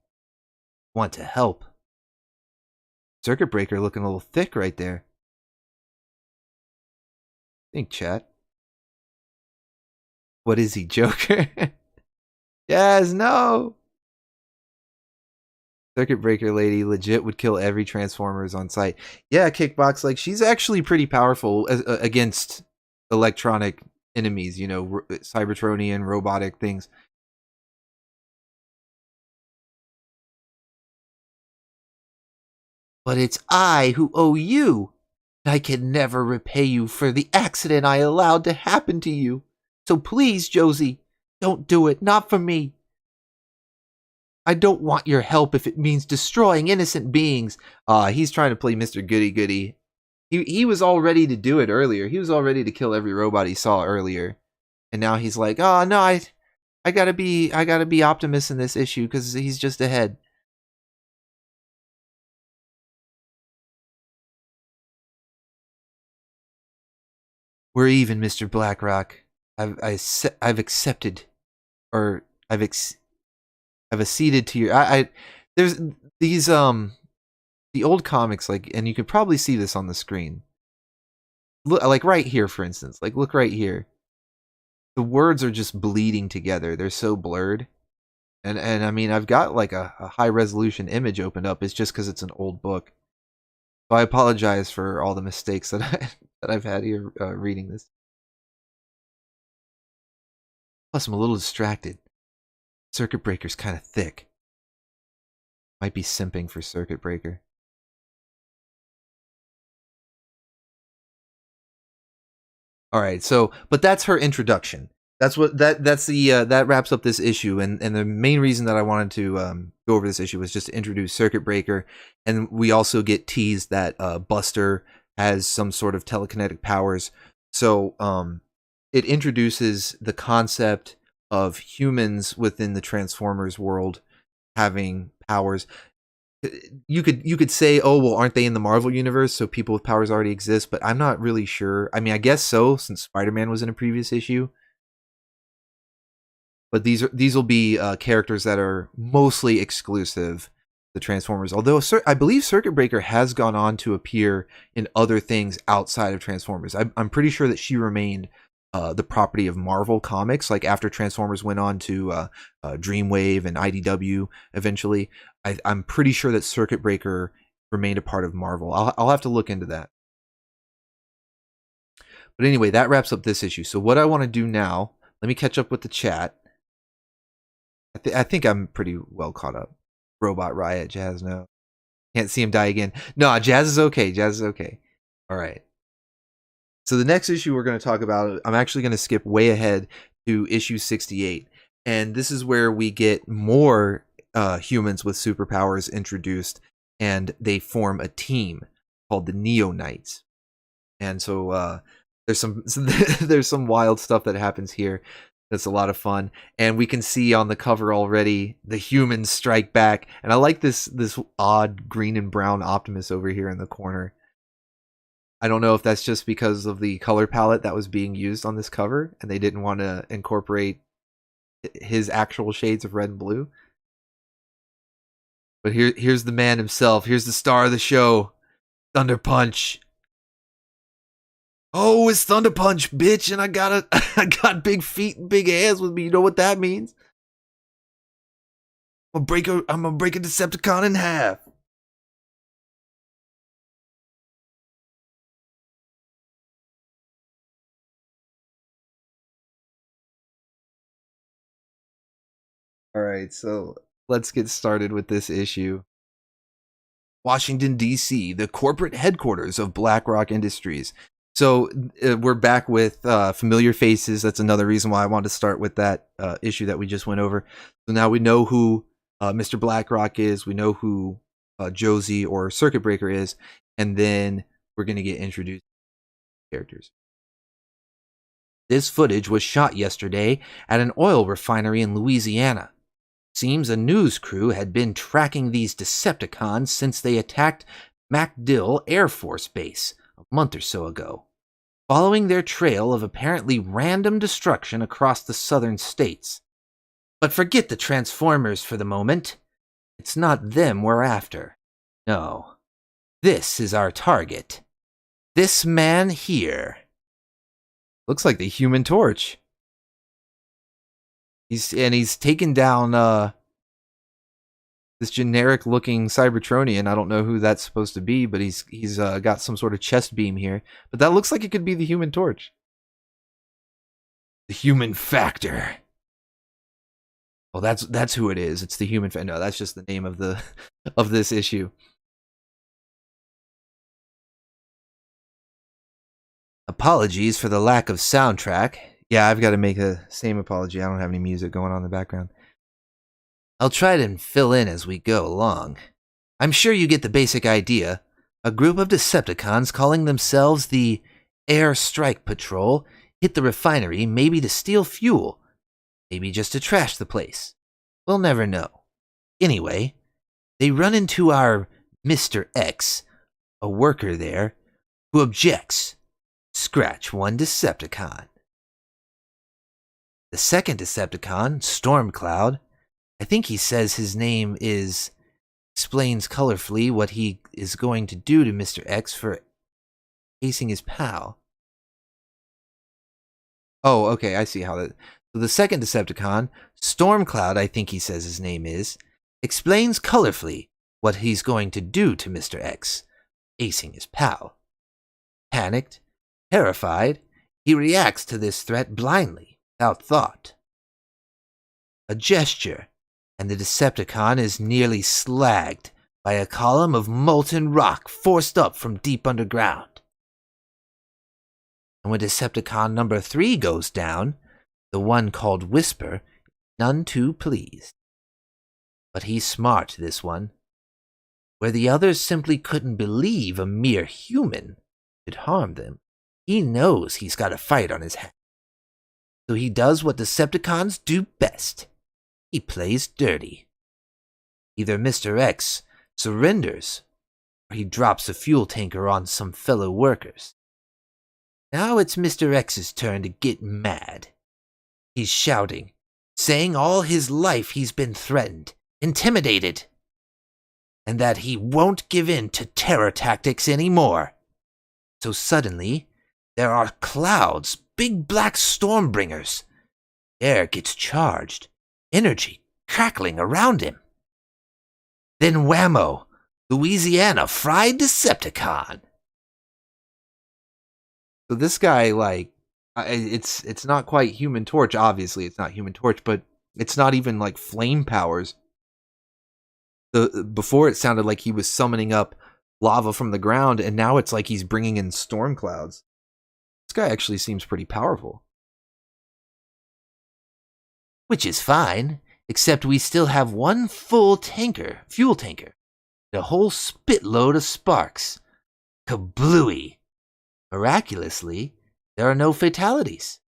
Want to help. Circuit Breaker looking a little thick right there. Think, chat. What is he, Joker? Yes, no! Circuit Breaker lady legit would kill every Transformers on sight. Yeah, Kickbox, like, she's actually pretty powerful against electronic enemies, you know, Cybertronian, robotic things. But it's I who owe you. I can never repay you for the accident I allowed to happen to you. So please, Josie, don't do it. Not for me. I don't want your help if it means destroying innocent beings. He's trying to play Mr. Goody Goody. He was all ready to do it earlier. He was all ready to kill every robot he saw earlier. And now he's like, oh no, I gotta be optimist in this issue because he's just ahead. We're even, Mr. Blackrock. I've accepted, or I've acceded to your. There's these the old comics, like, and you can probably see this on the screen. Look, like right here, for instance. Like, look right here. The words are just bleeding together. They're so blurred. And I mean, I've got like a high resolution image opened up. It's just because it's an old book. So I apologize for all the mistakes that I've had here reading this. Plus, I'm a little distracted. Circuit Breaker's kind of thick. Might be simping for Circuit Breaker. All right, so but that's her introduction. That's what that's the that wraps up this issue, and the main reason that I wanted to go over this issue was just to introduce Circuit Breaker, and we also get teased that Buster has some sort of telekinetic powers. So it introduces the concept of humans within the Transformers world having powers. You could say, oh well, aren't they in the Marvel universe? So people with powers already exist, but I'm not really sure. I mean, I guess so, since Spider-Man was in a previous issue. but these will be characters that are mostly exclusive to Transformers. Although I believe Circuit Breaker has gone on to appear in other things outside of Transformers. I'm pretty sure that she remained the property of Marvel Comics. Like after Transformers went on to Dreamwave and IDW eventually, I'm pretty sure that Circuit Breaker remained a part of Marvel. I'll have to look into that. But anyway, that wraps up this issue. So what I want to do now, let me catch up with the chat. I think I'm pretty well caught up. Robot Riot, Jazz, no. Can't see him die again. No, Jazz is okay. Jazz is okay. All right. So the next issue we're going to talk about, I'm actually going to skip way ahead to issue 68. And this is where we get more humans with superpowers introduced, and they form a team called the Neo Knights. And so there's some wild stuff that happens here. That's a lot of fun, and we can see on the cover already the humans strike back. And I like this odd green and brown Optimus over here in the corner. I don't know if that's just because of the color palette that was being used on this cover, and they didn't want to incorporate his actual shades of red and blue. But here's the man himself. Here's the star of the show, Thunder Punch. Oh, it's Thunder Punch, bitch, and I got big feet and big hands with me. You know what that means? I'm gonna break a Decepticon in half. All right, so let's get started with this issue. Washington, D.C., the corporate headquarters of BlackRock Industries. So we're back with familiar faces. That's another reason why I wanted to start with that issue that we just went over. So now we know who Mr. BlackRock is. We know who Josie or Circuit Breaker is. And then we're going to get introduced to characters. This footage was shot yesterday at an oil refinery in Louisiana. Seems a news crew had been tracking these Decepticons since they attacked MacDill Air Force Base a month or so ago, following their trail of apparently random destruction across the southern states. But forget the Transformers for the moment. It's not them we're after. No. This is our target. This man here. Looks like the Human Torch. He's taken down this generic looking Cybertronian. I don't know who that's supposed to be, but he's got some sort of chest beam here. But that looks like it could be the Human Torch. The Human Factor. Well, that's who it is. It's the Human Factor. No, that's just the name of the of this issue. Apologies for the lack of soundtrack. Yeah, I've got to make the same apology. I don't have any music going on in the background. I'll try to fill in as we go along. I'm sure you get the basic idea. A group of Decepticons calling themselves the Air Strike Patrol hit the refinery, maybe to steal fuel, maybe just to trash the place. We'll never know. Anyway, they run into our Mr. X, a worker there, who objects. Scratch one Decepticon. The second Decepticon, Stormcloud, I think he says his name is, explains colorfully what he is going to do to Mr. X for acing his pal. Oh, okay, I see how that... So the second Decepticon, Stormcloud, I think he says his name is, explains colorfully what he's going to do to Mr. X, acing his pal. Panicked, terrified, he reacts to this threat blindly, without thought. A gesture, and the Decepticon is nearly slagged by a column of molten rock forced up from deep underground. And when Decepticon number 3 goes down, the one called Whisper, none too pleased. But he's smart, this one. Where the others simply couldn't believe a mere human could harm them, he knows he's got a fight on his hands. So he does what Decepticons do best. He plays dirty. Either Mr. X surrenders, or he drops a fuel tanker on some fellow workers. Now it's Mr. X's turn to get mad. He's shouting, saying all his life he's been threatened, intimidated, and that he won't give in to terror tactics anymore. So suddenly, there are clouds, big black stormbringers. Air gets charged, energy crackling around him. Then whammo, Louisiana fried Decepticon. So this guy, like, it's not quite Human Torch. Obviously, it's not Human Torch, but it's not even like flame powers. Before it sounded like he was summoning up lava from the ground, and now it's like he's bringing in storm clouds. This guy actually seems pretty powerful. Which is fine, except we still have one full fuel tanker, and a whole spitload of sparks. Kablooey! Miraculously, there are no fatalities.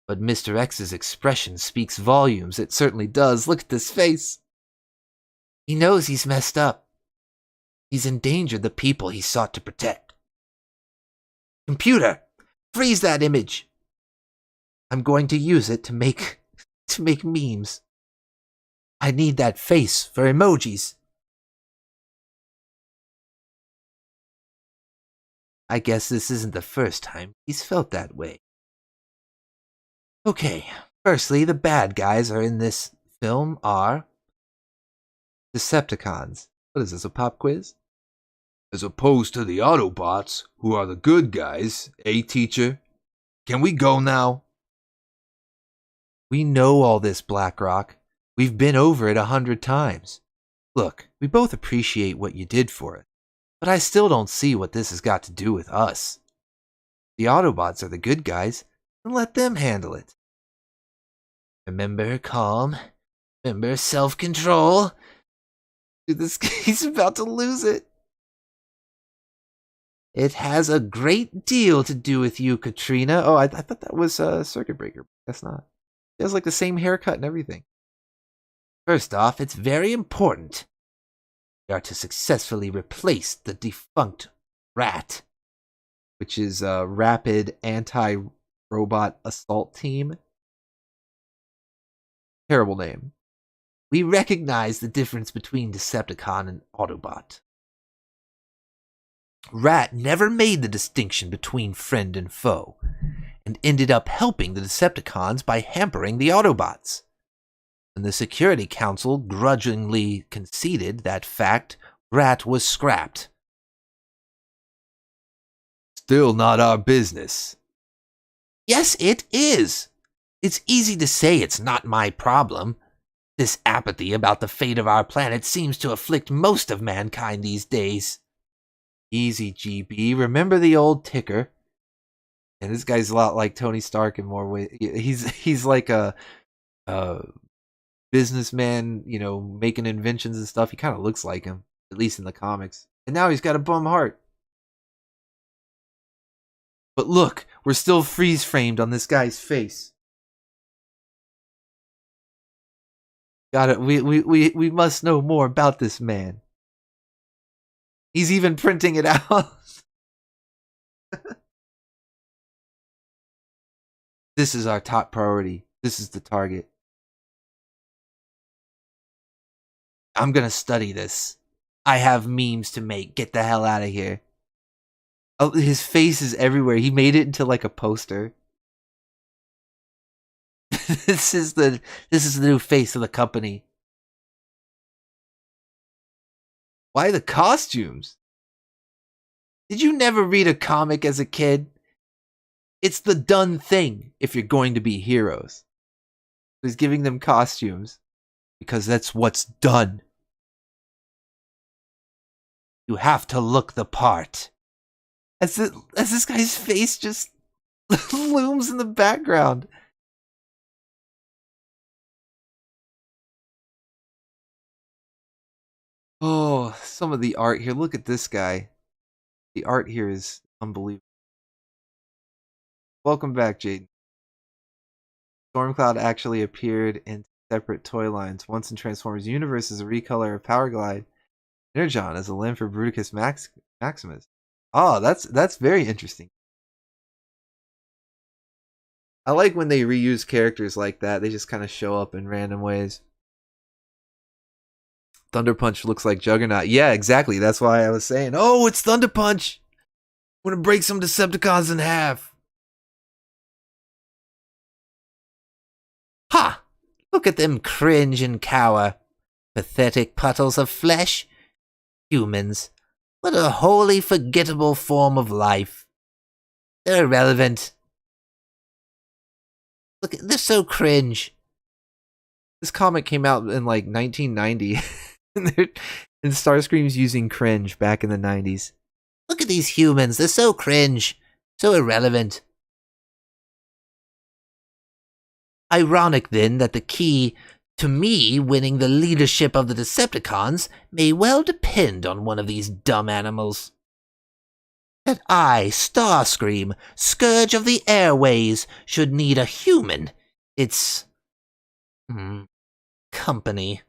But Mr. X's expression speaks volumes. It certainly does. Look at this face. He knows he's messed up. He's endangered the people he sought to protect. Computer, freeze that image. I'm going to use it to make memes. I need that face for emojis. I guess this isn't the first time he's felt that way. Okay, firstly, the bad guys in this film are Decepticons. What is this, a pop quiz? As opposed to the Autobots, who are the good guys, eh, teacher? Can we go now? We know all this, Blackrock. We've been over it 100 times. Look, we both appreciate what you did for us, but I still don't see what this has got to do with us. The Autobots are the good guys, and let them handle it. Remember calm. Remember self-control. Dude, he's about to lose it. It has a great deal to do with you, Katrina. Oh, I thought that was Circuit Breaker. That's not. He has like the same haircut and everything. First off, it's very important. We are to successfully replace the defunct Rat, which is a Rapid Anti-Robot Assault Team. Terrible name. We recognize the difference between Decepticon and Autobot. Rat never made the distinction between friend and foe, and ended up helping the Decepticons by hampering the Autobots. When the Security Council grudgingly conceded that fact, Rat was scrapped. Still not our business. Yes, it is. It's easy to say it's not my problem. This apathy about the fate of our planet seems to afflict most of mankind these days. Easy, GB. Remember the old ticker? And this guy's a lot like Tony Stark in more ways. He's like a businessman, you know, making inventions and stuff. He kind of looks like him, at least in the comics. And now he's got a bum heart. But look, we're still freeze framed on this guy's face. Got it. We must know more about this man. He's even printing it out. This is our top priority. This is the target. I'm gonna study this. I have memes to make. Get the hell out of here. Oh, his face is everywhere. He made it into like a poster. This is the new face of the company. Why the costumes? Did you never read a comic as a kid? It's the done thing if you're going to be heroes. He's giving them costumes because that's what's done. You have to look the part. As this guy's face just looms in the background. Oh, some of the art here. Look at this guy. The art here is unbelievable. Welcome back, Jaden. Stormcloud actually appeared in separate toy lines. Once in Transformers Universe as a recolor of Powerglide. Energon as a limb for Bruticus Maximus. Oh, that's very interesting. I like when they reuse characters like that. They just kind of show up in random ways. Thunder Punch looks like Juggernaut. Yeah, exactly. That's why I was saying, oh, it's Thunder Punch. I'm gonna break some Decepticons in half. Ha! Look at them cringe and cower. Pathetic puddles of flesh. Humans. What a wholly forgettable form of life. They're irrelevant. Look, they're so cringe. This comic came out in like 1990, and Starscream's using cringe back in the 90s. Look at these humans. They're so cringe. So irrelevant. Ironic, then, that the key to me winning the leadership of the Decepticons may well depend on one of these dumb animals. That I, Starscream, scourge of the airways, should need a human. It's... company.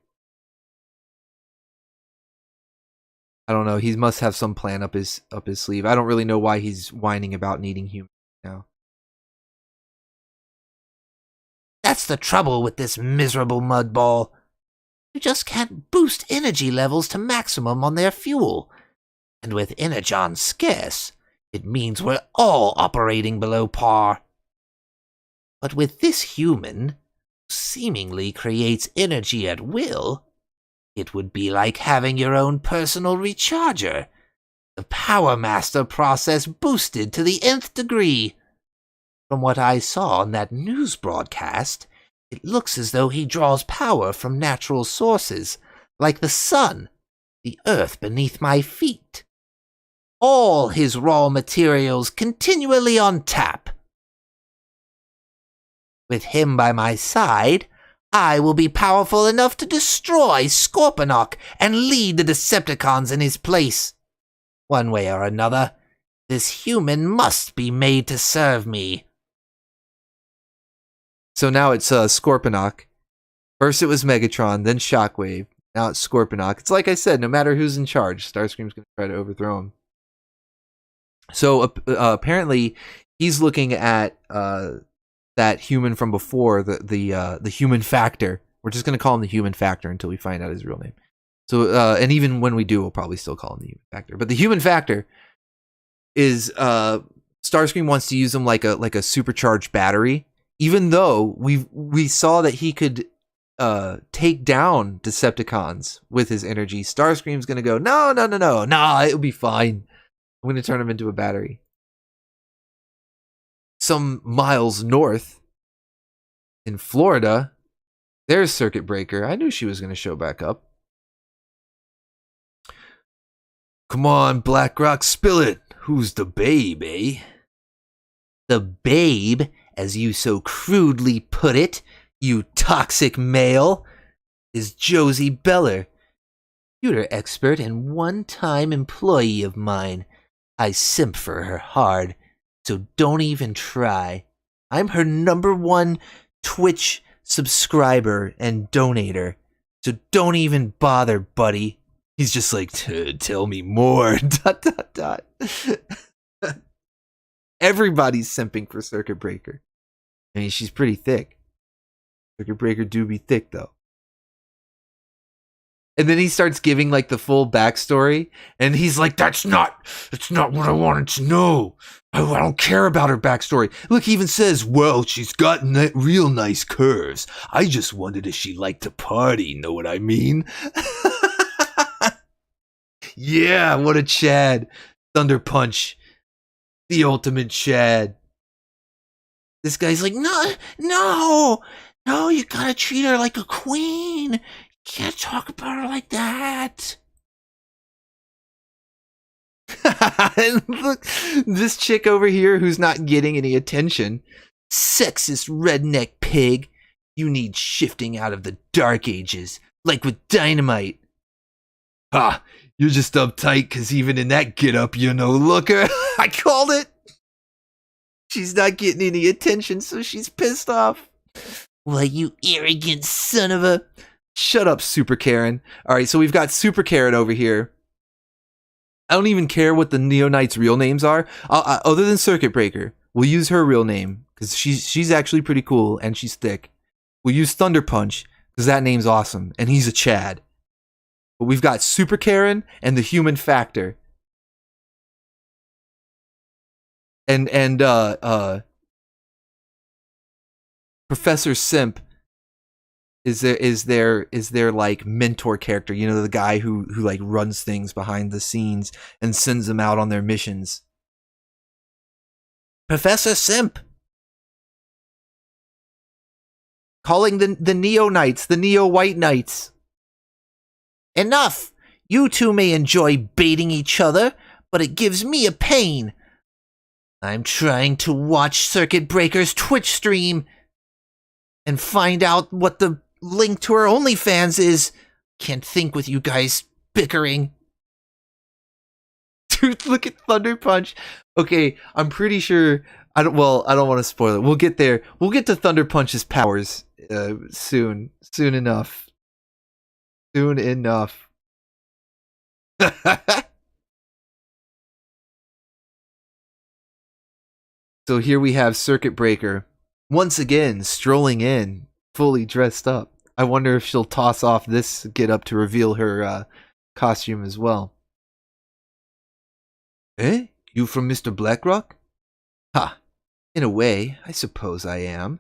I don't know. He must have some plan up his sleeve. I don't really know why he's whining about needing humans now. That's the trouble with this miserable mudball. You just can't boost energy levels to maximum on their fuel. And with energon scarce, it means we're all operating below par. But with this human, who seemingly creates energy at will, it would be like having your own personal recharger. The Power Master process boosted to the nth degree. From what I saw on that news broadcast, it looks as though he draws power from natural sources, like the sun, the earth beneath my feet. All his raw materials continually on tap. With him by my side, I will be powerful enough to destroy Scorponok and lead the Decepticons in his place. One way or another, this human must be made to serve me. So now it's Scorponok. First it was Megatron, then Shockwave. Now it's Scorponok. It's like I said, no matter who's in charge, Starscream's going to try to overthrow him. So apparently, he's looking at that human from before, the human factor. We're just going to call him the human factor until we find out his real name. So, and even when we do, we'll probably still call him the human factor. But the human factor is Starscream wants to use him like a supercharged battery. Even though we saw that he could take down Decepticons with his energy, Starscream's gonna go, no, it'll be fine. I'm gonna turn him into a battery. Some miles north, in Florida, there's Circuit Breaker. I knew she was gonna show back up. Come on, Blackrock, spill it. Who's the babe, eh? The babe, as you so crudely put it, you toxic male, is Josie Beller, computer expert and one-time employee of mine. I simp for her hard, so don't even try. I'm her .. Twitch subscriber and donator, so don't even bother, buddy. He's just like, tell me more, ... Everybody's simping for Circuit Breaker. I mean, she's pretty thick. Circuit Breaker do be thick, though. And then he starts giving, like, the full backstory. And he's like, that's not what I wanted to know. I don't care about her backstory. Look, he even says, well, she's got real nice curves. I just wondered if she liked to party, know what I mean? Yeah, what a Chad. Thunder Punch. The ultimate Chad. This guy's like, no, you gotta treat her like a queen. You can't talk about her like that. And look, this chick over here who's not getting any attention. Sexist redneck pig. You need shifting out of the dark ages, like with dynamite. Ha, you're just uptight because even in that get-up, you're no looker. I called it. She's not getting any attention, so she's pissed off. Why, you arrogant son of a... Shut up, Super Karen. Alright, so we've got Super Karen over here. I don't even care what the Neo Knight's real names are. Other than Circuit Breaker, we'll use her real name, because she's actually pretty cool and she's thick. We'll use Thunder Punch because that name's awesome and he's a Chad. But we've got Super Karen and the Human Factor. And Professor Simp is their like mentor character, you know, the guy who like runs things behind the scenes and sends them out on their missions. Professor Simp calling the Neo Knights, the Neo White Knights. Enough! You two may enjoy baiting each other, but it gives me a pain. I'm trying to watch Circuit Breaker's Twitch stream and find out what the link to her OnlyFans is. Can't think with you guys bickering. Dude, look at Thunder Punch. Okay, I'm pretty sure. I don't want to spoil it. We'll get there. We'll get to Thunder Punch's powers soon. Soon enough. Soon enough. So here we have Circuit Breaker once again strolling in, fully dressed up. I wonder if she'll toss off this get up to reveal her costume as well. Eh? You from Mr. Blackrock? Ha! In a way, I suppose I am.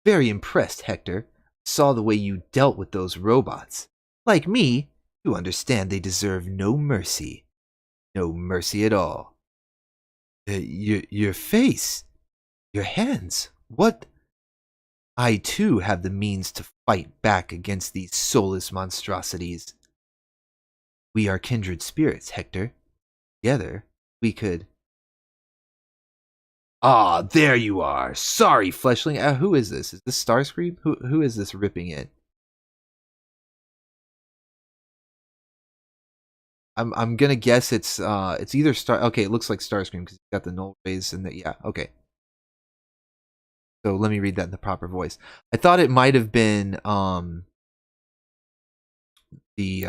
Very impressed, Hector. Saw the way you dealt with those robots. Like me, you understand they deserve no mercy. No mercy at all. Your face. Your hands. What? I too have the means to fight back against these soulless monstrosities. We are kindred spirits, Hector. Together, we could... Ah, there you are. Sorry, Fleshling. Who is this? Is this Starscream? Who is this ripping it? I'm gonna guess it's either Star. Okay, it looks like Starscream because he's got the null rays and the yeah. Okay. So let me read that in the proper voice. I thought it might have been the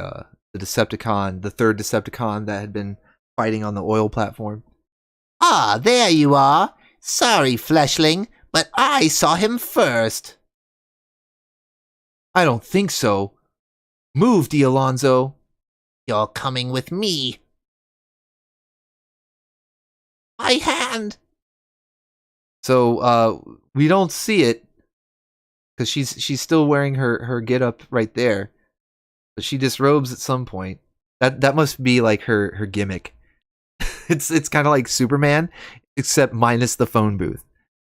Decepticon, the third Decepticon that had been fighting on the oil platform. Ah, there you are. Sorry, Fleshling, but I saw him first. I don't think so. Move, D'Alonzo. You're coming with me. My hand. So we don't see it because she's still wearing her getup right there, but she disrobes at some point. That must be like her gimmick. It's kind of like Superman, except minus the phone booth.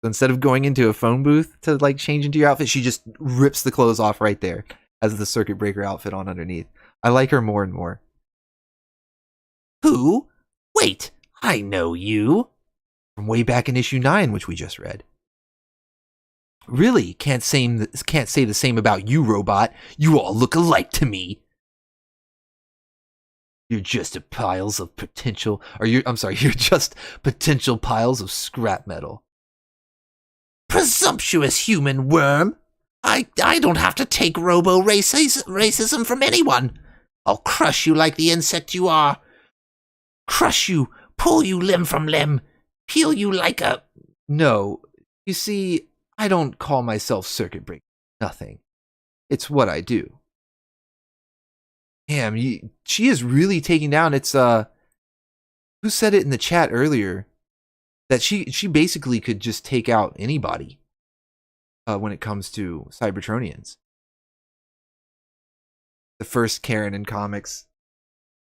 So instead of going into a phone booth to like change into your outfit, she just rips the clothes off right there as the Circuit Breaker outfit on underneath. I like her more and more. Who? Wait, I know you. From way back in issue 9, which we just read. Really, can't say the same about you, robot. You all look alike to me. You're just you're just potential piles of scrap metal. Presumptuous human worm. I don't have to take robo-racism from anyone. I'll crush you like the insect you are. Crush you, pull you limb from limb, peel you like a... No, you see, I don't call myself Circuit Breaker. Nothing. It's what I do. Damn, she is really taking down. It's who said it in the chat earlier that she basically could just take out anybody when it comes to Cybertronians. The first Karen in comics.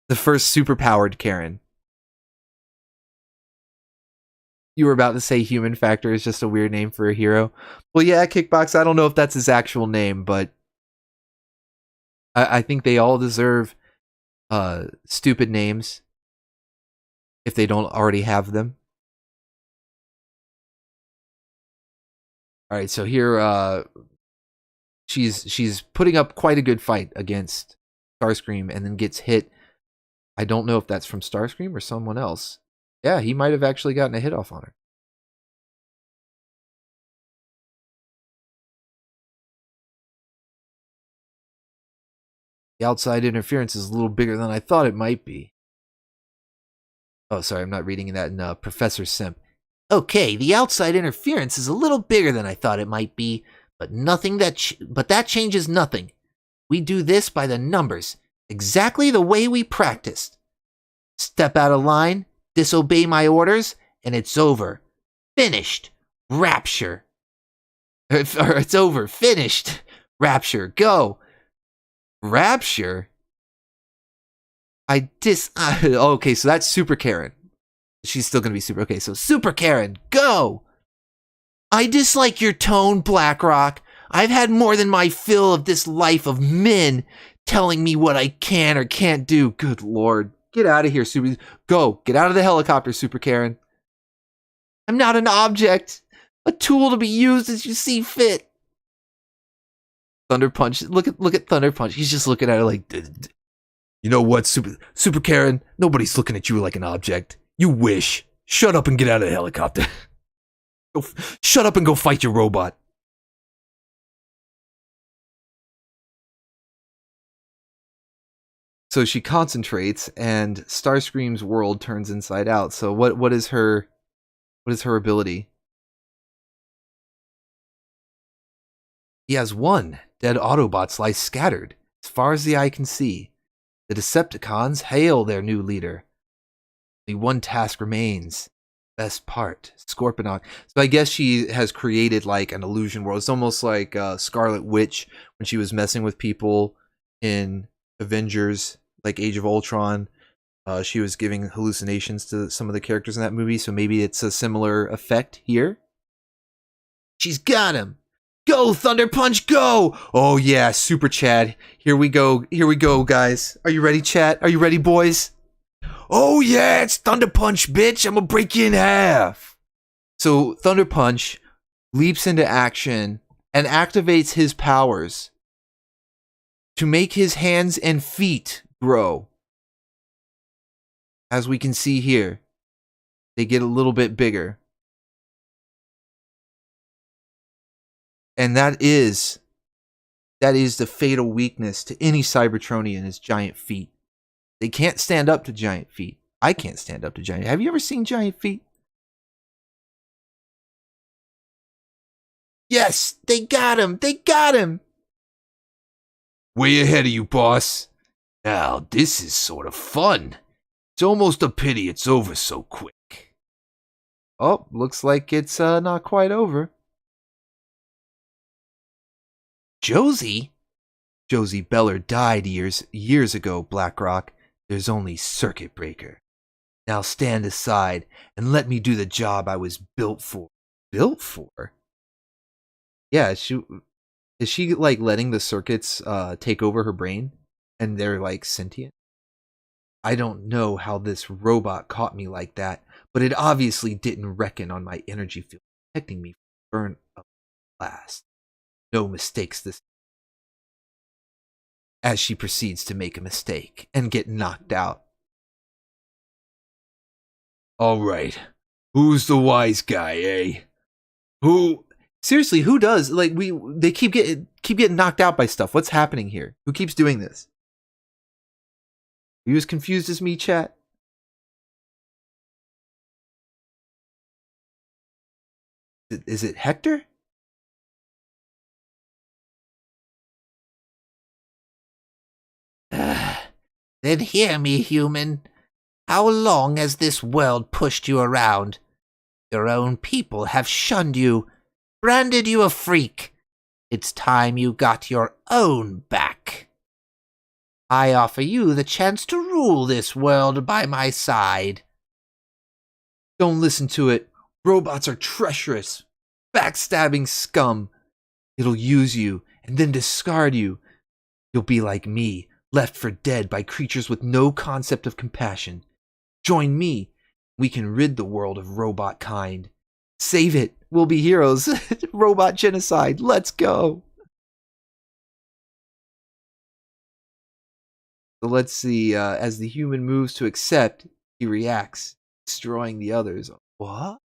The first superpowered Karen. You were about to say Human Factor is just a weird name for a hero. Well, yeah, Kickbox, I don't know if that's his actual name, but I think they all deserve stupid names if they don't already have them. All right, so here she's putting up quite a good fight against Starscream and then gets hit. I don't know if that's from Starscream or someone else. Yeah, he might have actually gotten a hit off on her. The outside interference is a little bigger than I thought it might be. Oh, sorry, I'm not reading that in Professor Simp. Okay, the outside interference is a little bigger than I thought it might be, but that changes nothing. We do this by the numbers, exactly the way we practiced. Step out of line, disobey my orders, and it's over. Finished. Rapture. Or it's over. Finished. Rapture. Go. Rapture? Okay, so that's Super Karen. She's still gonna be super. Okay, so Super Karen, go! I dislike your tone, Blackrock. I've had more than my fill of this life of men telling me what I can or can't do. Good lord. Get out of here, Super. Go. Get out of the helicopter, Super Karen. I'm not an object. A tool to be used as you see fit. Thunder Punch. Look at Thunder Punch. He's just looking at her like, you know what, Super Karen? Nobody's looking at you like an object. You wish. Shut up and get out of the helicopter. Shut up and go fight your robot. So she concentrates, and Starscream's world turns inside out. So what is her ability? He has one. Dead Autobots lie scattered as far as the eye can see. The Decepticons hail their new leader. Only one task remains. Best part, Scorponok. So I guess she has created like an illusion world. It's almost like Scarlet Witch when she was messing with people in Avengers, like Age of Ultron. She was giving hallucinations to some of the characters in that movie, so maybe it's a similar effect here. She's got him. Go, Thunder Punch, go! Oh yeah, Super Chad. Here we go, guys. Are you ready, chat? Are you ready, boys? Oh yeah, it's Thunder Punch, bitch. I'm gonna break you in half. So Thunder Punch leaps into action and activates his powers to make his hands and feet grow. As we can see here, they get a little bit bigger. And that is the fatal weakness to any Cybertronian is giant feet. They can't stand up to giant feet. I can't stand up to giant. Have you ever seen giant feet? Yes, they got him. They got him. Way ahead of you, boss. Now, this is sort of fun. It's almost a pity it's over so quick. Oh, looks like it's not quite over. Josie? Josie Beller died years ago, Blackrock. There's only Circuit Breaker. Now stand aside and let me do the job I was built for. Built for? Yeah, is she like letting the circuits take over her brain and they're like sentient? I don't know how this robot caught me like that, but it obviously didn't reckon on my energy field protecting me from burn up blast. No mistakes this. As she proceeds to make a mistake and get knocked out. All right. Who's the wise guy, eh? Who? Seriously, who does? Like they keep getting knocked out by stuff. What's happening here? Who keeps doing this? Are you as confused as me, chat? Is it Hector? Then hear me, human. How long has this world pushed you around? Your own people have shunned you, branded you a freak. It's time you got your own back. I offer you the chance to rule this world by my side. Don't listen to it. Robots are treacherous, backstabbing scum. It'll use you and then discard you. You'll be like me, left for dead by creatures with no concept of compassion. Join me. We can rid the world of robot kind. Save it. We'll be heroes. Robot genocide. Let's go. So let's see. As the human moves to accept, he reacts, destroying the others. What?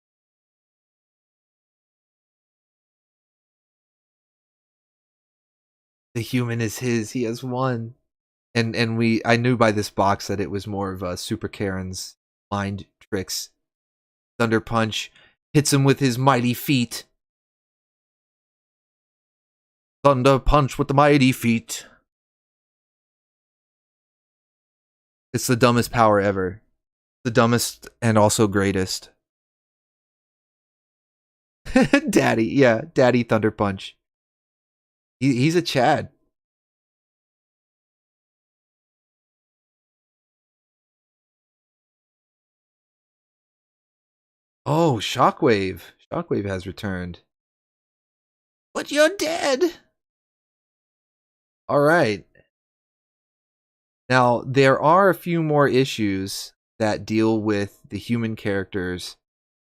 The human is his. He has won. And I knew by this box that it was more of Super Karen's mind tricks. Thunder Punch hits him with his mighty feet. Thunder punch with the mighty feet. It's the dumbest power ever. The dumbest and also greatest. Daddy, yeah, Daddy Thunder Punch. He's a Chad. Oh, Shockwave. Shockwave has returned. But you're dead. All right. Now, there are a few more issues that deal with the human characters,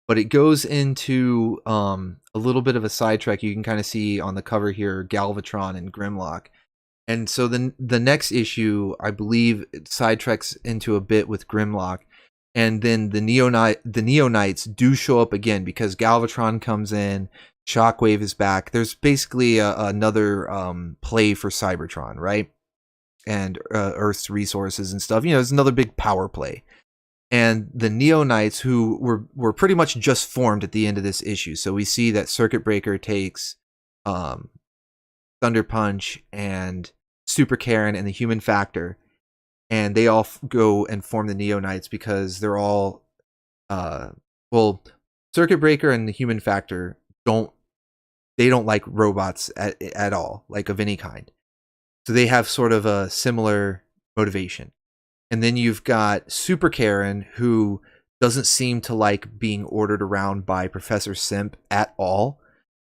but it goes into a little bit of a sidetrack. You can kind of see on the cover here Galvatron and Grimlock. And so the next issue, I believe, it sidetracks into a bit with Grimlock. And then the Neonites do show up again because Galvatron comes in, Shockwave is back. There's basically another play for Cybertron, right? And Earth's resources and stuff. You know, it's another big power play. And the Neonites, who were pretty much just formed at the end of this issue. So we see that Circuit Breaker takes Thunder Punch and Super Karen and the Human Factor, and they all go and form the Neonites because they're all well, Circuit Breaker and the Human Factor don't like robots at all, like of any kind. So they have sort of a similar motivation. And then you've got Super Karen, who doesn't seem to like being ordered around by Professor Simp at all.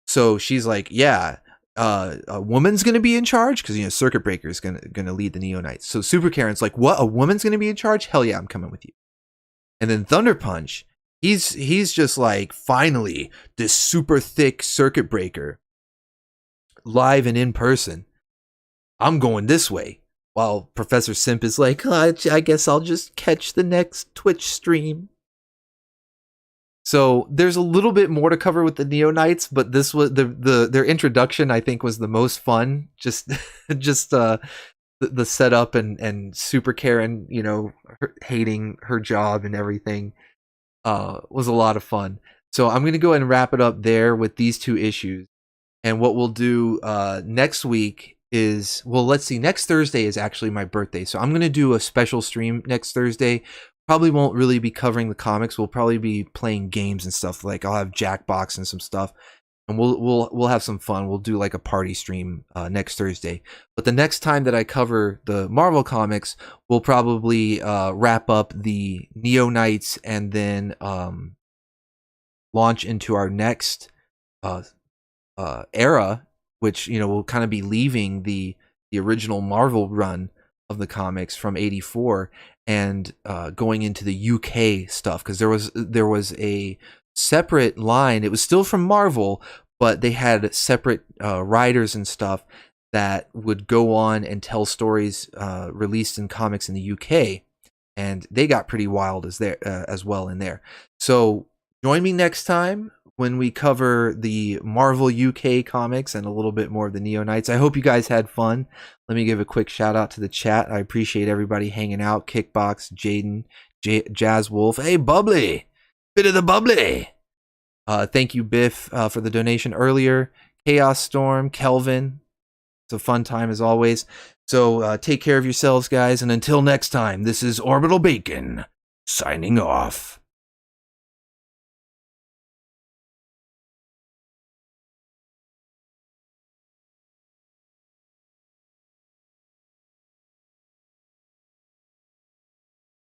So she's like, yeah, a woman's going to be in charge? Because, you know, Circuit Breaker is going to lead the Neonites. So Super Karen's like, what? A woman's going to be in charge? Hell yeah, I'm coming with you. And then Thunder Punch, he's just like, finally, this super thick Circuit Breaker, live and in person. I'm going this way. While Professor Simp is like, I guess I'll just catch the next Twitch stream. So there's a little bit more to cover with the Neonites, but this was their introduction, I think, was the most fun. Just the setup and Super Karen, you know, hating her job and everything, was a lot of fun. So I'm gonna go ahead and wrap it up there with these two issues. And what we'll do next week is, well, let's see, next Thursday is actually my birthday. So I'm going to do a special stream next Thursday. Probably won't really be covering the comics. We'll probably be playing games and stuff. Like I'll have Jackbox and some stuff, and we'll have some fun. We'll do like a party stream next Thursday. But the next time that I cover the Marvel comics, we'll probably wrap up the Neonites and then launch into our next era, which, you know, will kind of be leaving the original Marvel run of the comics from '84 and going into the UK stuff, because there was a separate line. It was still from Marvel, but they had separate writers and stuff that would go on and tell stories released in comics in the UK, and they got pretty wild as well in there. So join me next time when we cover the Marvel UK comics and a little bit more of the Neonites. I hope you guys had fun. Let me give a quick shout out to the chat. I appreciate everybody hanging out. Kickbox, Jaden, Jazz Wolf. Hey, Bubbly. Bit of the bubbly. Thank you, Biff, for the donation earlier. Chaos Storm, Kelvin. It's a fun time as always. So take care of yourselves, guys. And until next time, this is Orbital Bacon signing off.